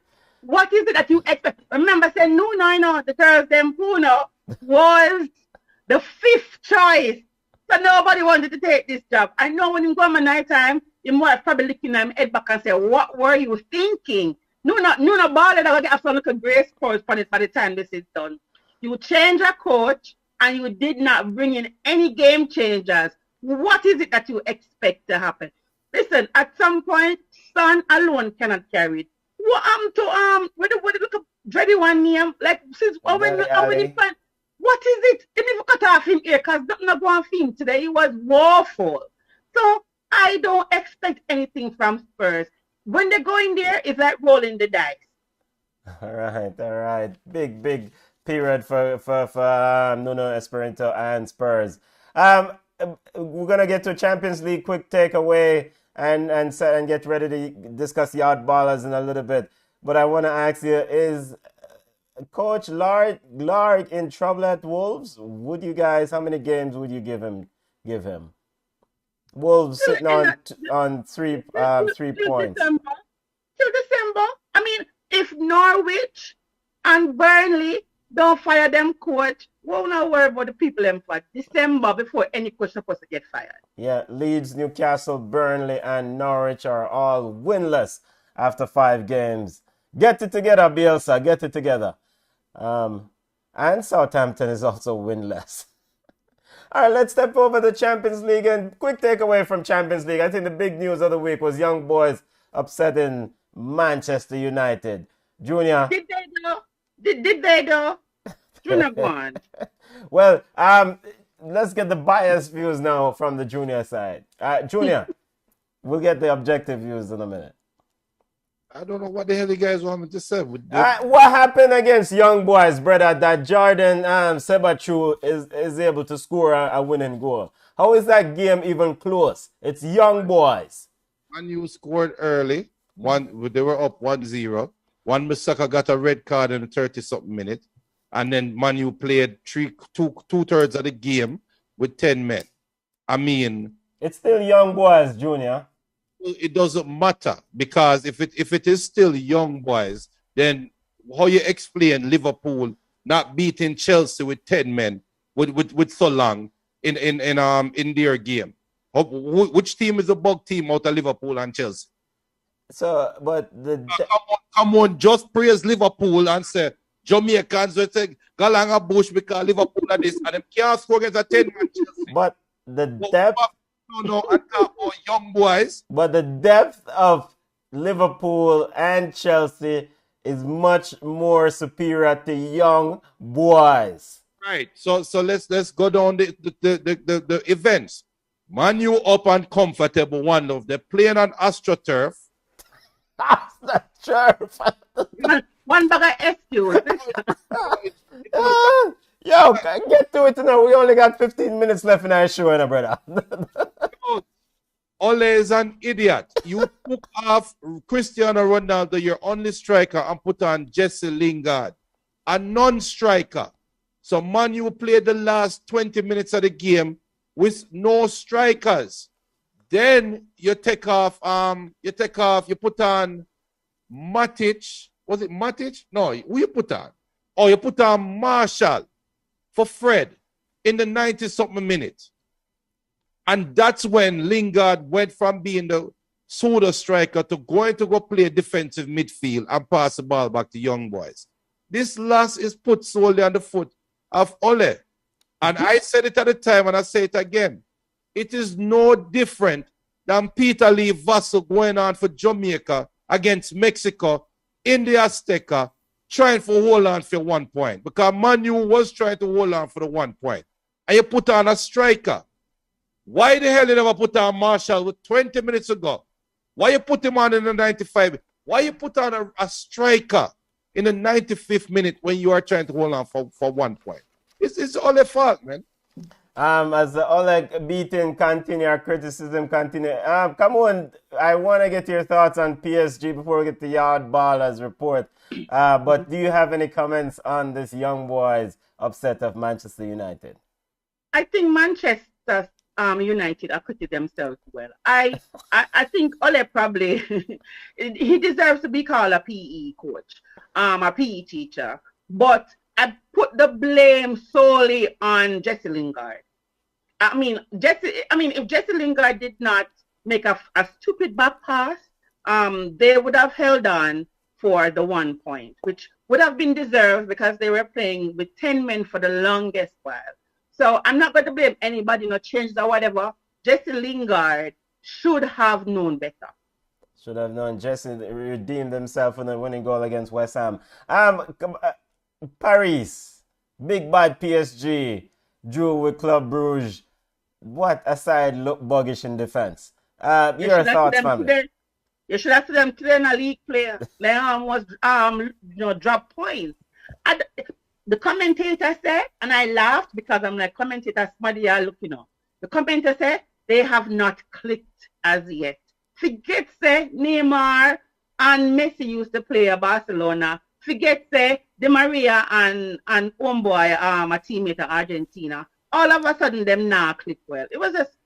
Speaker 3: What is it that you expect? Remember, saying Nuno, the Thursday Puno was the 5th choice. So nobody wanted to take this job. I know when you go on my night time, you might probably looking at my head back and say, what were you thinking? Nuno Ball, they're going to have some little grace course for it by the time this is done. You change a coach and you did not bring in any game changers. What is it that you expect to happen? Listen, at some point, Son alone cannot carry it. What happened to what the little dready one name? Like since when what is it? They never cut off him here because nothing not going for him today. He was woeful. So I don't expect anything from Spurs. When they go in there, it's like rolling the dice.
Speaker 2: All right. Big period for Nuno Espirito and Spurs. We're gonna get to Champions League quick takeaway and get ready to discuss yard ballers in a little bit. But I want to ask you: is Coach Lark in trouble at Wolves? Would you guys? How many games would you give him? Wolves sitting on 3 points.
Speaker 3: Till December. I mean, if Norwich and Burnley don't fire them coach, we'll not worry about the people in for December before any coach is supposed to get fired.
Speaker 2: Yeah, Leeds, Newcastle, Burnley, and Norwich are all winless after 5 games. Get it together, Bielsa. Get it together. And Southampton is also winless. All right, let's step over the Champions League. And quick takeaway from Champions League. I think the big news of the week was young boys upsetting Manchester United. Junior.
Speaker 3: Did they though? Did they though? Junior gone.
Speaker 2: Well, let's get the biased views now from the Junior side. Junior, we'll get the objective views in a minute.
Speaker 4: I don't know what the hell you guys want me to say.
Speaker 2: What happened against young boys, brother, that Jordan Sebachu is able to score a winning goal? How is that game even close? It's young boys.
Speaker 4: Man, you scored early. They were up 1-0. One Misaka got a red card in the 30-something minute. And then Manu played two-thirds of the game with 10 men. I mean...
Speaker 2: It's still young boys, Junior.
Speaker 4: It doesn't matter because if it is still young boys, then how you explain Liverpool not beating Chelsea with 10 men with so long in their game? Which team is a bug team out of Liverpool and Chelsea?
Speaker 2: So, but
Speaker 4: come on, just praise Liverpool and say Jamaicans will say Galanga Bush because Liverpool are this and them can't score against a 10-man Chelsea.
Speaker 2: But the depth.
Speaker 4: No, I talk about young boys.
Speaker 2: But the depth of Liverpool and Chelsea is much more superior to young boys.
Speaker 4: Right. So let's go down the events. Man U up and comfortable, one of them playing on AstroTurf.
Speaker 2: AstroTurf.
Speaker 3: One bag of excuse.
Speaker 2: Yo, get to it now. We only got 15 minutes left in our show, brother.
Speaker 4: Ole is an idiot. You took off Cristiano Ronaldo, your only striker, and put on Jesse Lingard, a non-striker. So Man U played the last 20 minutes of the game with no strikers. Then you take off, you put on Matic. Was it Matic? No, who you put on? Oh, you put on Marshall for Fred in the 90-something minute. And that's when Lingard went from being the pseudo striker to going to go play defensive midfield and pass the ball back to young boys. This loss is put solely on the foot of Ole. And I said it at the time and I say it again. It is no different than Peter Lee Vassell going on for Jamaica against Mexico in the Azteca, trying to hold on for 1 point. Because Manu was trying to hold on for the 1 point. And you put on a striker. Why the hell you never put on Marshall with 20 minutes ago? Why you put him on in the 95? Why you put on a striker in the 95th minute when you are trying to hold on for 1 point? It's all their fault, man.
Speaker 2: As the Oleg beating continue, our criticism continue. Come on, I want to get your thoughts on PSG before we get the Yard Ballers report. But do you have any comments on this young boys upset of Manchester United?
Speaker 3: I think Manchester United acquitted themselves well. I think Ole probably he deserves to be called a PE coach, a PE teacher. But I put the blame solely on Jesse Lingard. If Jesse Lingard did not make a stupid back pass, they would have held on for the 1 point, which would have been deserved because they were playing with 10 men for the longest while. So I'm not going to blame anybody, no changes or whatever. Jesse Lingard should have known better.
Speaker 2: Should have known. Jesse redeemed himself with a winning goal against West Ham. Paris, big bad PSG, drew with Club Brugge. What a side look buggish in defense. Your thoughts, family?
Speaker 3: You should have seen them today in a league player. They almost drop points. The commentator said, and I laughed because I'm like, commentators, somebody are looking up. The commentator said they have not clicked as yet. Forget say Neymar and Messi used to play at Barcelona. Forget say Di Maria and homeboy, a teammate of Argentina. All of a sudden them now click well. It's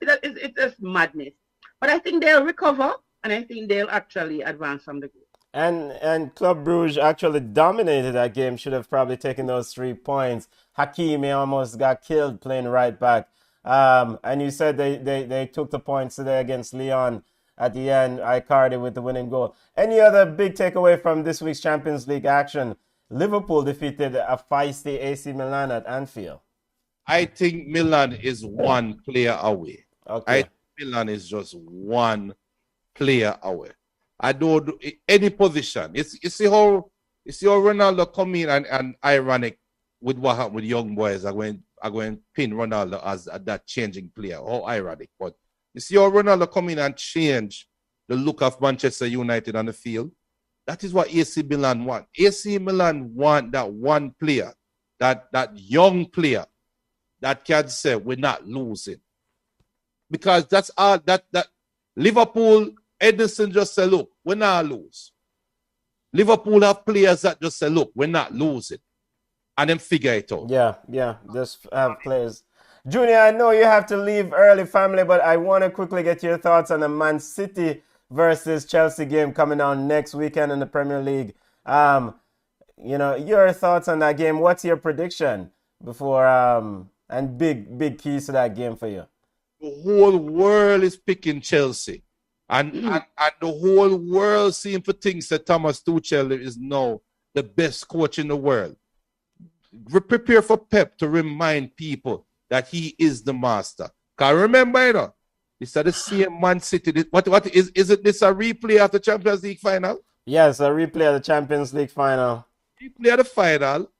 Speaker 3: just madness. But I think they'll recover and I think they'll actually advance from the group.
Speaker 2: And Club Brugge actually dominated that game. Should have probably taken those 3 points. Hakimi almost got killed playing right back. And you said they took the points today against Lyon at the end. Icardi with the winning goal. Any other big takeaway from this week's Champions League action? Liverpool defeated a feisty AC Milan at Anfield.
Speaker 4: I think Milan is 1 player away.
Speaker 2: Okay.
Speaker 4: I think Milan is just 1 player away. I don't do any position. You see how Ronaldo come in and ironic with what happened with young boys. I'm going to pin Ronaldo as that changing player. How ironic. But you see how Ronaldo come in and change the look of Manchester United on the field. That is what AC Milan want. AC Milan want that 1 player, that young player that can say we're not losing. Because that's all that Liverpool, Edison just say, look, we're not lose. Liverpool have players that just say, look, we're not losing. And then figure it out.
Speaker 2: Yeah, just have players. Junior, I know you have to leave early, family, but I want to quickly get your thoughts on the Man City versus Chelsea game coming on next weekend in the Premier League. Your thoughts on that game. What's your prediction before and big keys to that game for you?
Speaker 4: The whole world is picking Chelsea. And the whole world seems to think that Thomas Tuchel is now the best coach in the world. Prepare for Pep to remind people that he is the master. Because remember, this is the same Man City. What is it? This a replay of the Champions League final?
Speaker 2: Yes, a replay of the Champions League final.
Speaker 4: Replay of the final.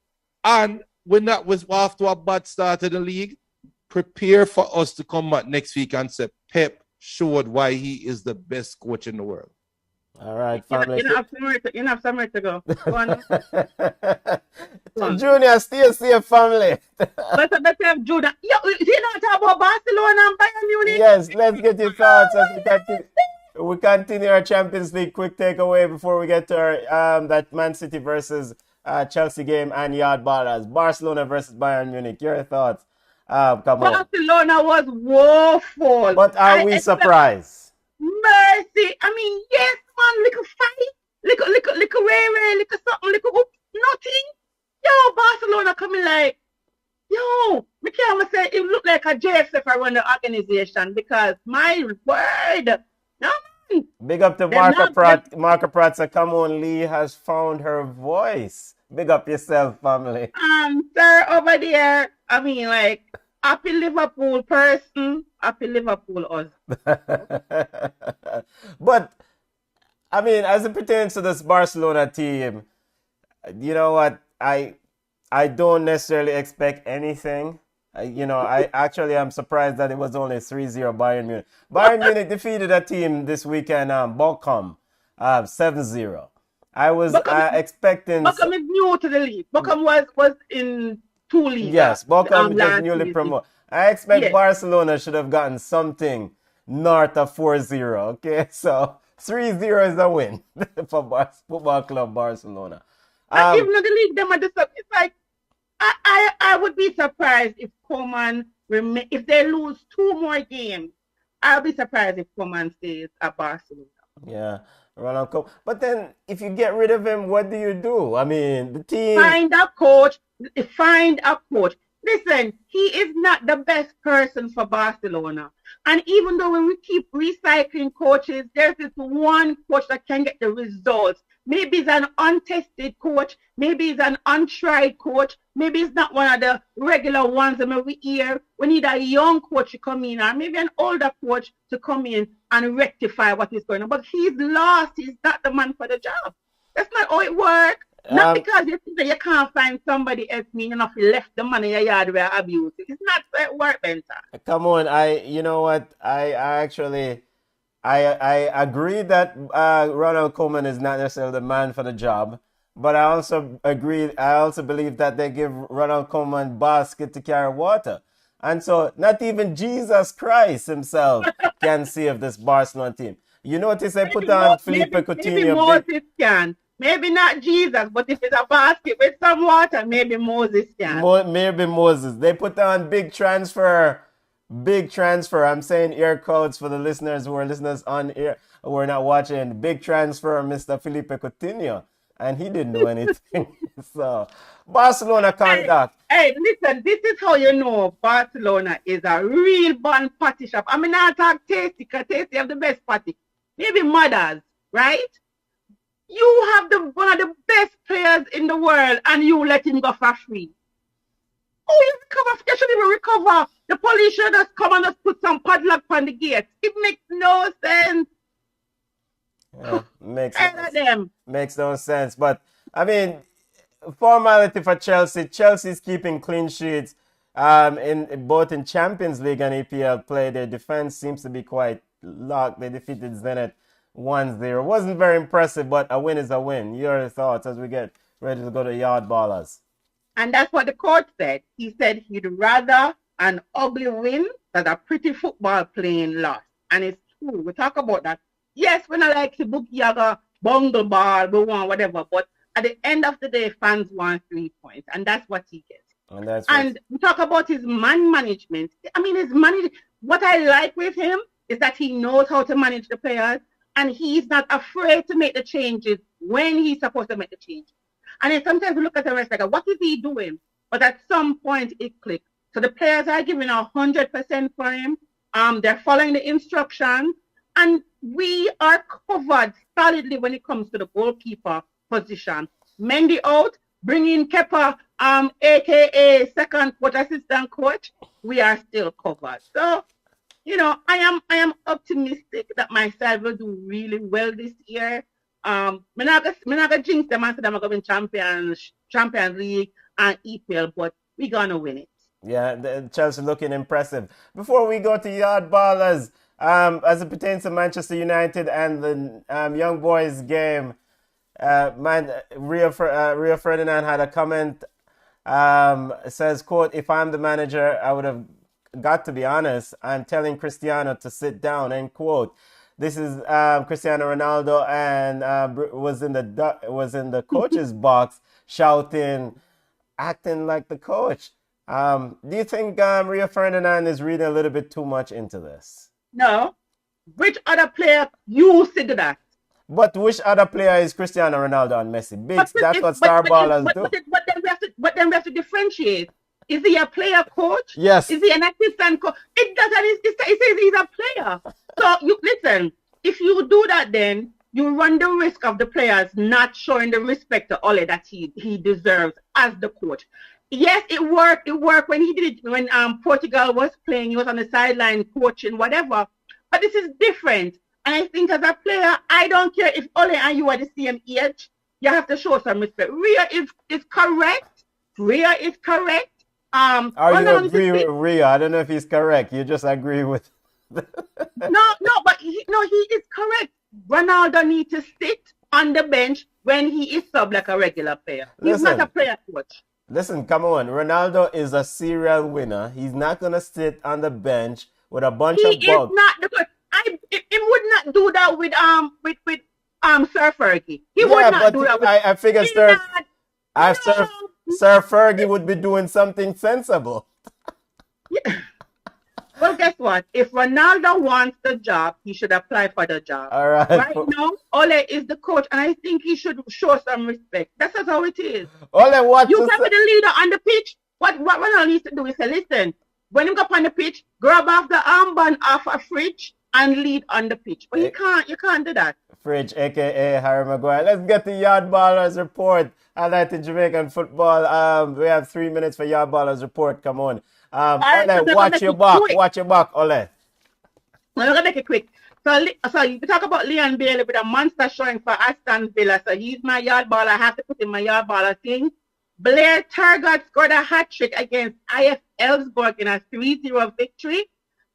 Speaker 4: And when that was after a bad start in the league, prepare for us to come back next week and say Pep showed why he is the best coach in the world.
Speaker 2: All right, family.
Speaker 3: You have somewhere to go. Go on.
Speaker 2: Junior, still see a family.
Speaker 3: Let's have Junior. You not talk about Barcelona and Bayern Munich?
Speaker 2: Yes, let's get your thoughts as we continue our Champions League quick takeaway before we get to our that Man City versus Chelsea game and Yard Ballers. Barcelona versus Bayern Munich. Your thoughts? Come on.
Speaker 3: Barcelona was woeful.
Speaker 2: But are we surprised?
Speaker 3: Mercy. I mean, yes, man, little fight, little ray, little something, little oops, nothing. Yo, Barcelona coming like, me can't say it looked like a JFF around the organization because my word, no.
Speaker 2: Big up to Marco Pratt. Marco Pratt said, come on, Lee has found her voice. Big up yourself, family.
Speaker 3: Sir, over there, I mean, like, happy Liverpool person, happy Liverpool us.
Speaker 2: But I mean, as it pertains to this Barcelona team, you know what? I don't necessarily expect anything. I actually am surprised that it was only 3-0 Bayern Munich. Bayern Munich defeated a team this weekend, Bochum, 7-0. I was expecting.
Speaker 3: Bochum is new to the league. Bochum was in 2 leagues.
Speaker 2: Yes, Bochum just
Speaker 3: last
Speaker 2: newly
Speaker 3: season.
Speaker 2: promoted. I expect
Speaker 3: Yes.
Speaker 2: Barcelona should have gotten something north of 4-0. Okay, so 3-0 is a win for Football Club Barcelona.
Speaker 3: And even though the league them at the sub, it's like I would be surprised if Coman if they lose 2 more games. I'll be surprised if Coman stays at Barcelona.
Speaker 2: Yeah, Ronald Koeman. But then, if you get rid of him, what do you do? I mean, the team.
Speaker 3: Find a coach. Find a coach. Listen, he is not the best person for Barcelona. And even though when we keep recycling coaches, there's this one coach that can get the results. Maybe he's an untested coach. Maybe he's an untried coach. Maybe he's not one of the regular ones that we hear. We need a young coach to come in, or maybe an older coach to come in and rectify what is going on. But he's lost. He's not the man for the job. That's not how it works. Not because you think that you can't find somebody else mean enough you left the money in your yard where abuse. It's not how it works, Benton.
Speaker 2: Come on, you know what? I actually agree that Ronald Koeman is not necessarily the man for the job, but I also believe that they give Ronald Koeman basket to carry water. And so not even Jesus Christ himself can save this Barcelona team. You notice they put on Felipe Coutinho.
Speaker 3: Maybe Moses can. Maybe not Jesus, but if it's a basket with some water, maybe Moses can.
Speaker 2: Maybe Moses. They put on big transfer. I'm saying air quotes for the listeners who are listeners on air who are not watching. Big transfer, Mr. Felipe Coutinho. And he didn't do anything. So, Barcelona conduct.
Speaker 3: Hey, listen, this is how you know Barcelona is a real born party shop. I mean, I talk tasty, because tasty have the best party. Maybe mothers, right? You have one of the best players in the world and you let him go for free. Oh, you recover. You shouldn't even recover. The police should just come and just put some padlock on the gate. It makes no sense.
Speaker 2: Yeah, makes no sense. But, I mean, formality for Chelsea. Chelsea's keeping clean sheets both in Champions League and EPL play. Their defense seems to be quite locked. They defeated Zenit 1-0. Wasn't very impressive, but a win is a win. Your thoughts as we get ready to go to Yard Ballers?
Speaker 3: And that's what the coach said. He said he'd rather an ugly win than a pretty football playing loss. And it's true. We talk about that. Yes, when I like the book Yaga, bungle ball, we want whatever. But at the end of the day, fans want 3 points. And that's what he gets. And we talk about his man management. I mean, what I like with him is that he knows how to manage the players. And he's not afraid to make the changes when he's supposed to make the changes. And then sometimes we look at the rest like, what is he doing? But at some point it clicks. So the players are giving 100% for him. They're following the instructions. And we are covered solidly when it comes to the goalkeeper position. Mendy out, bring in Kepa, aka second coach, assistant coach. We are still covered. So, you know, I am optimistic that my side will do really well this year. I'm not gonna jinx them and say I'm going to win Champions League and EPL, but we're gonna win it.
Speaker 2: Yeah, Chelsea looking impressive. Before we go to Yard Ballers, as it pertains to Manchester United and the Young Boys game, Rio Ferdinand had a comment. Says, quote, "If I'm the manager, I would have got to be honest. I'm telling Cristiano to sit down," end quote. This is Cristiano Ronaldo and was in the coach's box shouting, acting like the coach. Do you think Rio Ferdinand is reading a little bit too much into this?
Speaker 3: No. Which other player you said that?
Speaker 2: But which other player is Cristiano Ronaldo and Messi? That's what star ballers do.
Speaker 3: But then we have to differentiate. Is he a player coach?
Speaker 2: Yes.
Speaker 3: Is he an assistant coach? It doesn't. It says he's a player. So you listen. If you do that, then you run the risk of the players not showing the respect to Ole that he deserves as the coach. Yes, it worked. It worked when he did it when Portugal was playing. He was on the sideline coaching, whatever. But this is different. And I think as a player, I don't care if Ole and you are the same age. You have to show some respect. Rhea is correct. Rhea is correct.
Speaker 2: Or you agree with Ria? I don't know if he's correct. You just agree with.
Speaker 3: No, but he is correct. Ronaldo needs to sit on the bench when he is sub like a regular player. He's not a player coach.
Speaker 2: Listen, come on. Ronaldo is a serial winner. He's not gonna sit on the bench with a bunch of bugs.
Speaker 3: He is not the coach. He would not do that with Sir Fergie. He would not do that.
Speaker 2: I figure Sir Fergie would be doing something sensible.
Speaker 3: Yeah. Well, guess what? If Ronaldo wants the job, he should apply for the job.
Speaker 2: All right.
Speaker 3: Right now, Ole is the coach, and I think he should show some respect. That's just how it is.
Speaker 2: Ole, what
Speaker 3: you can be the leader on the pitch. What Ronaldo needs to do is say, listen, when you go up on the pitch, grab off the armband off a fridge and lead on the pitch. But you can't do that.
Speaker 2: Fridge, aka Harry Maguire. Let's get the Yard Ballers report. Highlighting Jamaican football. We have 3 minutes for Yard Ballers report. Come on. Ole, watch your back. Watch your back, Ole.
Speaker 3: I'm going to make it quick. So you talk about Leon Bailey with a monster showing for Aston Villa. So he's my Yard Baller. I have to put in my Yard Baller thing. Blair Turgott scored a hat-trick against IF Elfsborg in a 3-0 victory.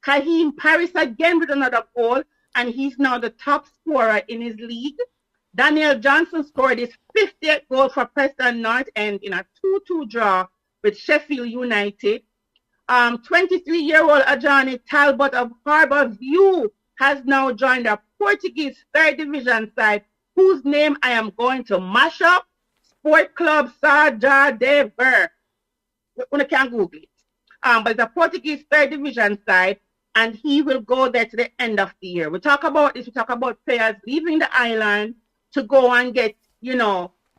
Speaker 3: Raheem Paris again with another goal, and he's now the top scorer in his league. Daniel Johnson scored his 50th goal for Preston North End in a 2-2 draw with Sheffield United. 23-year-old Ajani Talbot of Harbour View has now joined a Portuguese third division side whose name I am going to mash up. Sport Club Saja de Ver. You can Google it. But it's a Portuguese third division side, and he will go there to the end of the year. We talk about players leaving the island to go and get,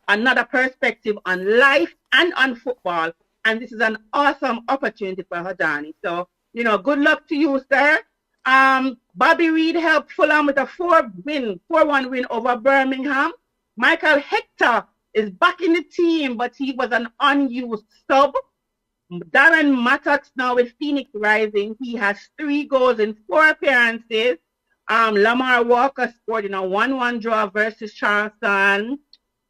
Speaker 3: another perspective on life and on football. And this is an awesome opportunity for Hajani. So, good luck to you, sir. Bobby Reed helped Fulham with a 4-1 win over Birmingham. Michael Hector is back in the team, but he was an unused sub. Darren Mattox now with Phoenix Rising. He has 3 goals in 4 appearances. Lamar Walker scored in a 1-1 draw versus Charleston.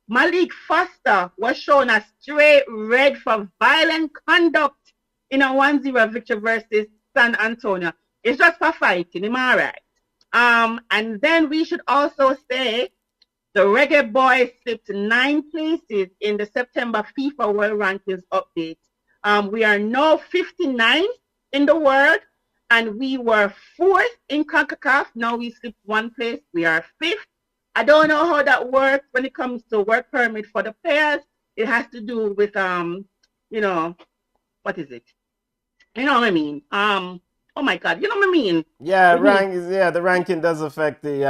Speaker 3: Malik Foster was shown a straight red for violent conduct in a 1-0 victory versus San Antonio. It's just for fighting, am I right? And then we should also say the Reggae Boys slipped 9 places in the September FIFA World Rankings update. We are now 59th in the world, and we were 4th in CONCACAF. Now we slipped 1 place. We are 5th. I don't know how that works when it comes to work permit for the players. It has to do with, what is it? You know what I mean? Oh my God, you know what I mean?
Speaker 2: Yeah, the ranking does affect the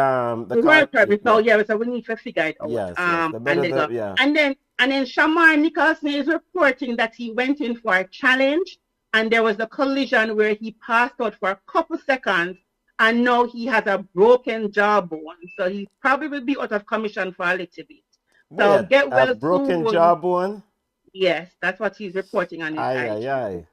Speaker 3: work permit. So we need to figure it out.
Speaker 2: Yes,
Speaker 3: And then Shamar Nicholson is reporting that he went in for a challenge, and there was a collision where he passed out for a couple seconds, and now he has a broken jawbone. So he probably will be out of commission for a little bit. So get well soon.
Speaker 2: Broken jawbone?
Speaker 3: Yes, that's what he's reporting on his
Speaker 2: Aye.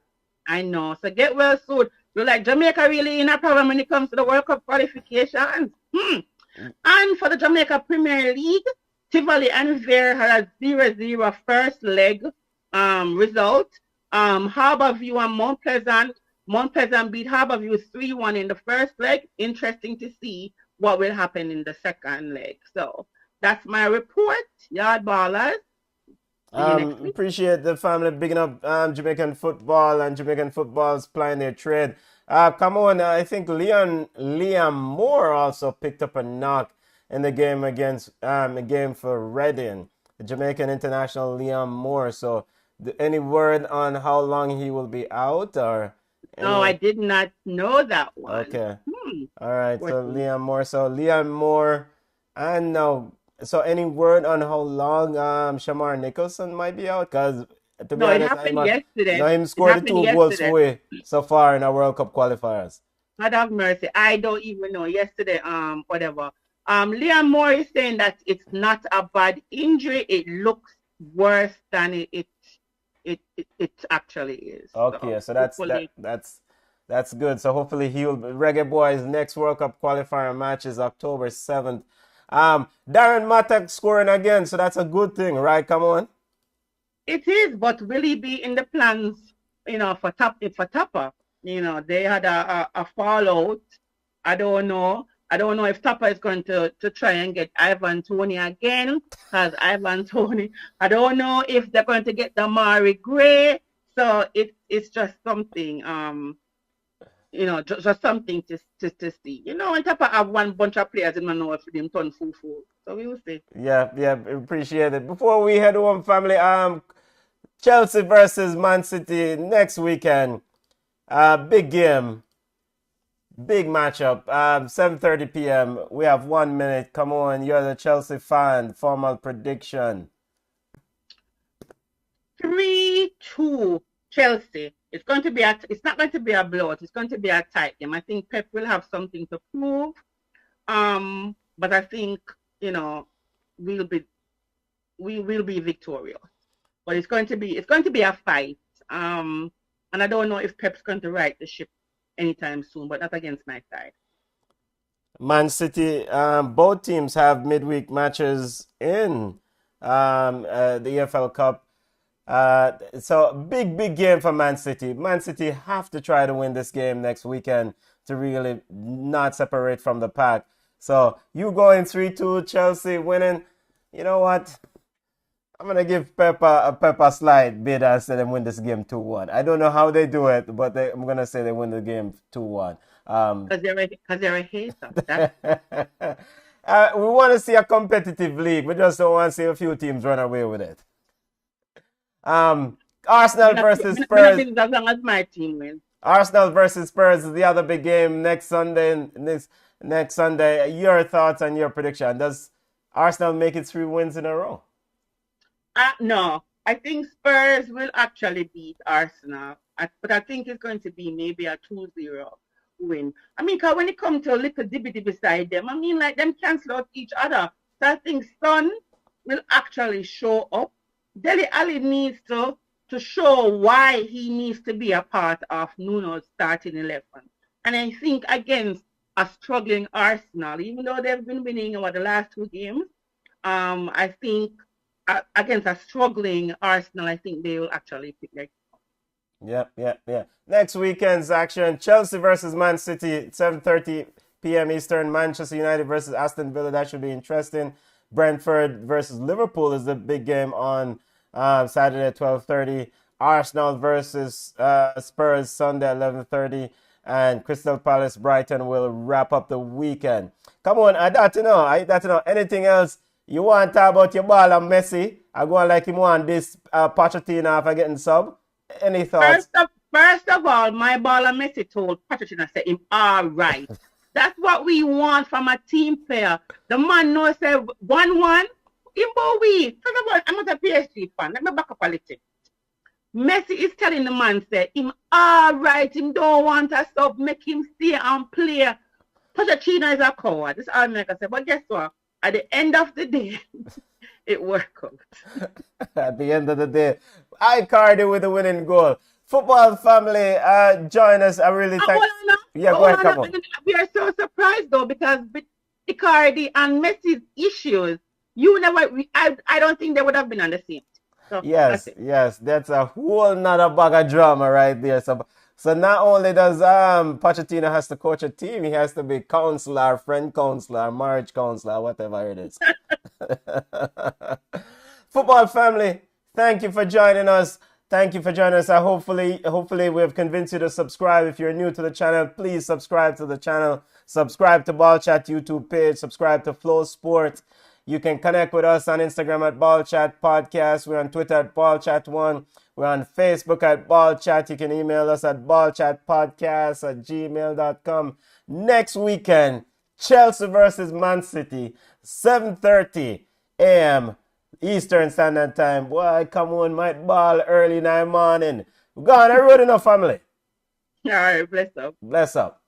Speaker 3: I know. So get well soon. You're like, Jamaica really in a problem when it comes to the World Cup qualifications. And for the Jamaica Premier League, Tivoli and Vere had a 0-0 first leg result. Harbourview and Mount Pleasant beat Harbourview 3-1 in the first leg. Interesting to see what will happen in the second leg. So that's my report, Yard Ballers.
Speaker 2: Appreciate the family bigging up Jamaican football and Jamaican football's plying their trade. Come on, I think Liam Moore also picked up a knock in the game against a game for Reading, the Jamaican international Liam Moore. So, any word on how long he will be out, or?
Speaker 3: No, I did not know that one.
Speaker 2: Okay. All right. So Liam Moore, and now. So any word on how long Shamar Nicholson might be out? Because to be honest,
Speaker 3: it happened yesterday.
Speaker 2: No, him scored 2 goals away so far in our World Cup qualifiers.
Speaker 3: God have mercy. I don't even know. Yesterday, whatever. Liam Moore is saying that it's not a bad injury. It looks worse than it actually is.
Speaker 2: Okay, so that's That's good. So hopefully Reggae Boy's next World Cup qualifier match is October 7th. Darren Matak scoring again, so that's a good thing, right? Come on.
Speaker 3: It is, but will he be in the plans, for Tapa? They had a fallout. I don't know. I don't know if Tapa is going to try and get Ivan Toney again, because Ivan Toney. I don't know if they're going to get Damari Gray. So it's just something, just something to see. And Tapa have one bunch of players in know if them turn full. So we will see.
Speaker 2: Yeah, appreciate it. Before we head home, family, Chelsea versus Man City next weekend. Big game. Big matchup. 7:30 p.m. We have 1 minute. Come on, you're the Chelsea fan. Formal prediction.
Speaker 3: 3-2 Chelsea. It's not going to be a blowout. It's going to be a tight game. I think Pep will have something to prove. But I think, we will be victorious. But it's going to be a fight. And I don't know if Pep's going to right the ship anytime soon, but not against my side.
Speaker 2: Man City, both teams have midweek matches in the EFL Cup. So big game for Man City. Man City have to try to win this game next weekend to really not separate from the pack. So you going 3-2, Chelsea winning. You know what? I'm going to give Pep a slight bid and say they win this game 2-1. I don't know how they do it, but I'm going to say they win the game 2-1.
Speaker 3: Because they're a hater.
Speaker 2: We want to see a competitive league. We just don't want to see a few teams run away with it. Arsenal versus Spurs.
Speaker 3: As long as my team wins.
Speaker 2: Arsenal versus Spurs is the other big game next Sunday. Next Sunday. Your thoughts and your prediction. Does Arsenal make it 3 wins in a row?
Speaker 3: No. I think Spurs will actually beat Arsenal. But I think it's going to be maybe a 2-0 win. I mean, because when it comes to a little dibby beside them, like them cancel out each other. So I think Son will actually show up. Dele Alli needs to show why he needs to be a part of Nuno's starting 11. And I think against a struggling Arsenal, even though they've been winning over the last 2 games, I think against a struggling Arsenal, I think they will actually pick their.
Speaker 2: Yeah. Next weekend's action, Chelsea versus Man City, 7:30 p.m. Eastern. Manchester United versus Aston Villa. That should be interesting. Brentford versus Liverpool is the big game on Saturday at 12:30. Arsenal versus Spurs Sunday at 11:30. And Crystal Palace Brighton will wrap up the weekend. Come on, I got to know. Anything else you want to talk about your ball and Messi? I go on like him on this Pochettino after getting sub. Any thoughts?
Speaker 3: First of all, my ball and Messi told Pochettino, I said him all right. That's what we want from a team player. The man knows say 1-1. First of all, I'm not a PSG fan. Let me back up a little. Messi is telling the man, say, him all right, him don't want us to make him stay and play. Pochettino is a coward. This is all I say. But guess what? At the end of the day, it worked out.
Speaker 2: At the end of the day, Icardi with the winning goal. Football family, join us. I really thank. Go ahead, come on.
Speaker 3: We are so surprised though because with Icardi and Messi's issues, I don't think they would have been on the same. So
Speaker 2: yes, that's a whole nother bag of drama right there. So not only does Pochettino has to coach a team, he has to be counselor, friend counselor, marriage counselor, whatever it is. Football family, thank you for joining us. Hopefully we have convinced you to subscribe. If you're new to the channel, please subscribe to the channel. Subscribe to Ballchat YouTube page. Subscribe to Flow Sports. You can connect with us on Instagram at Ballchat Podcast. We're on Twitter at Ballchat1. We're on Facebook at Ballchat. You can email us at ballchatpodcast@gmail.com. Next weekend, Chelsea versus Man City, 7:30 a.m. Eastern Standard Time. Boy, come on, might ball early in the morning. We're going on the road enough, family.
Speaker 3: All right, bless up.
Speaker 2: Bless up.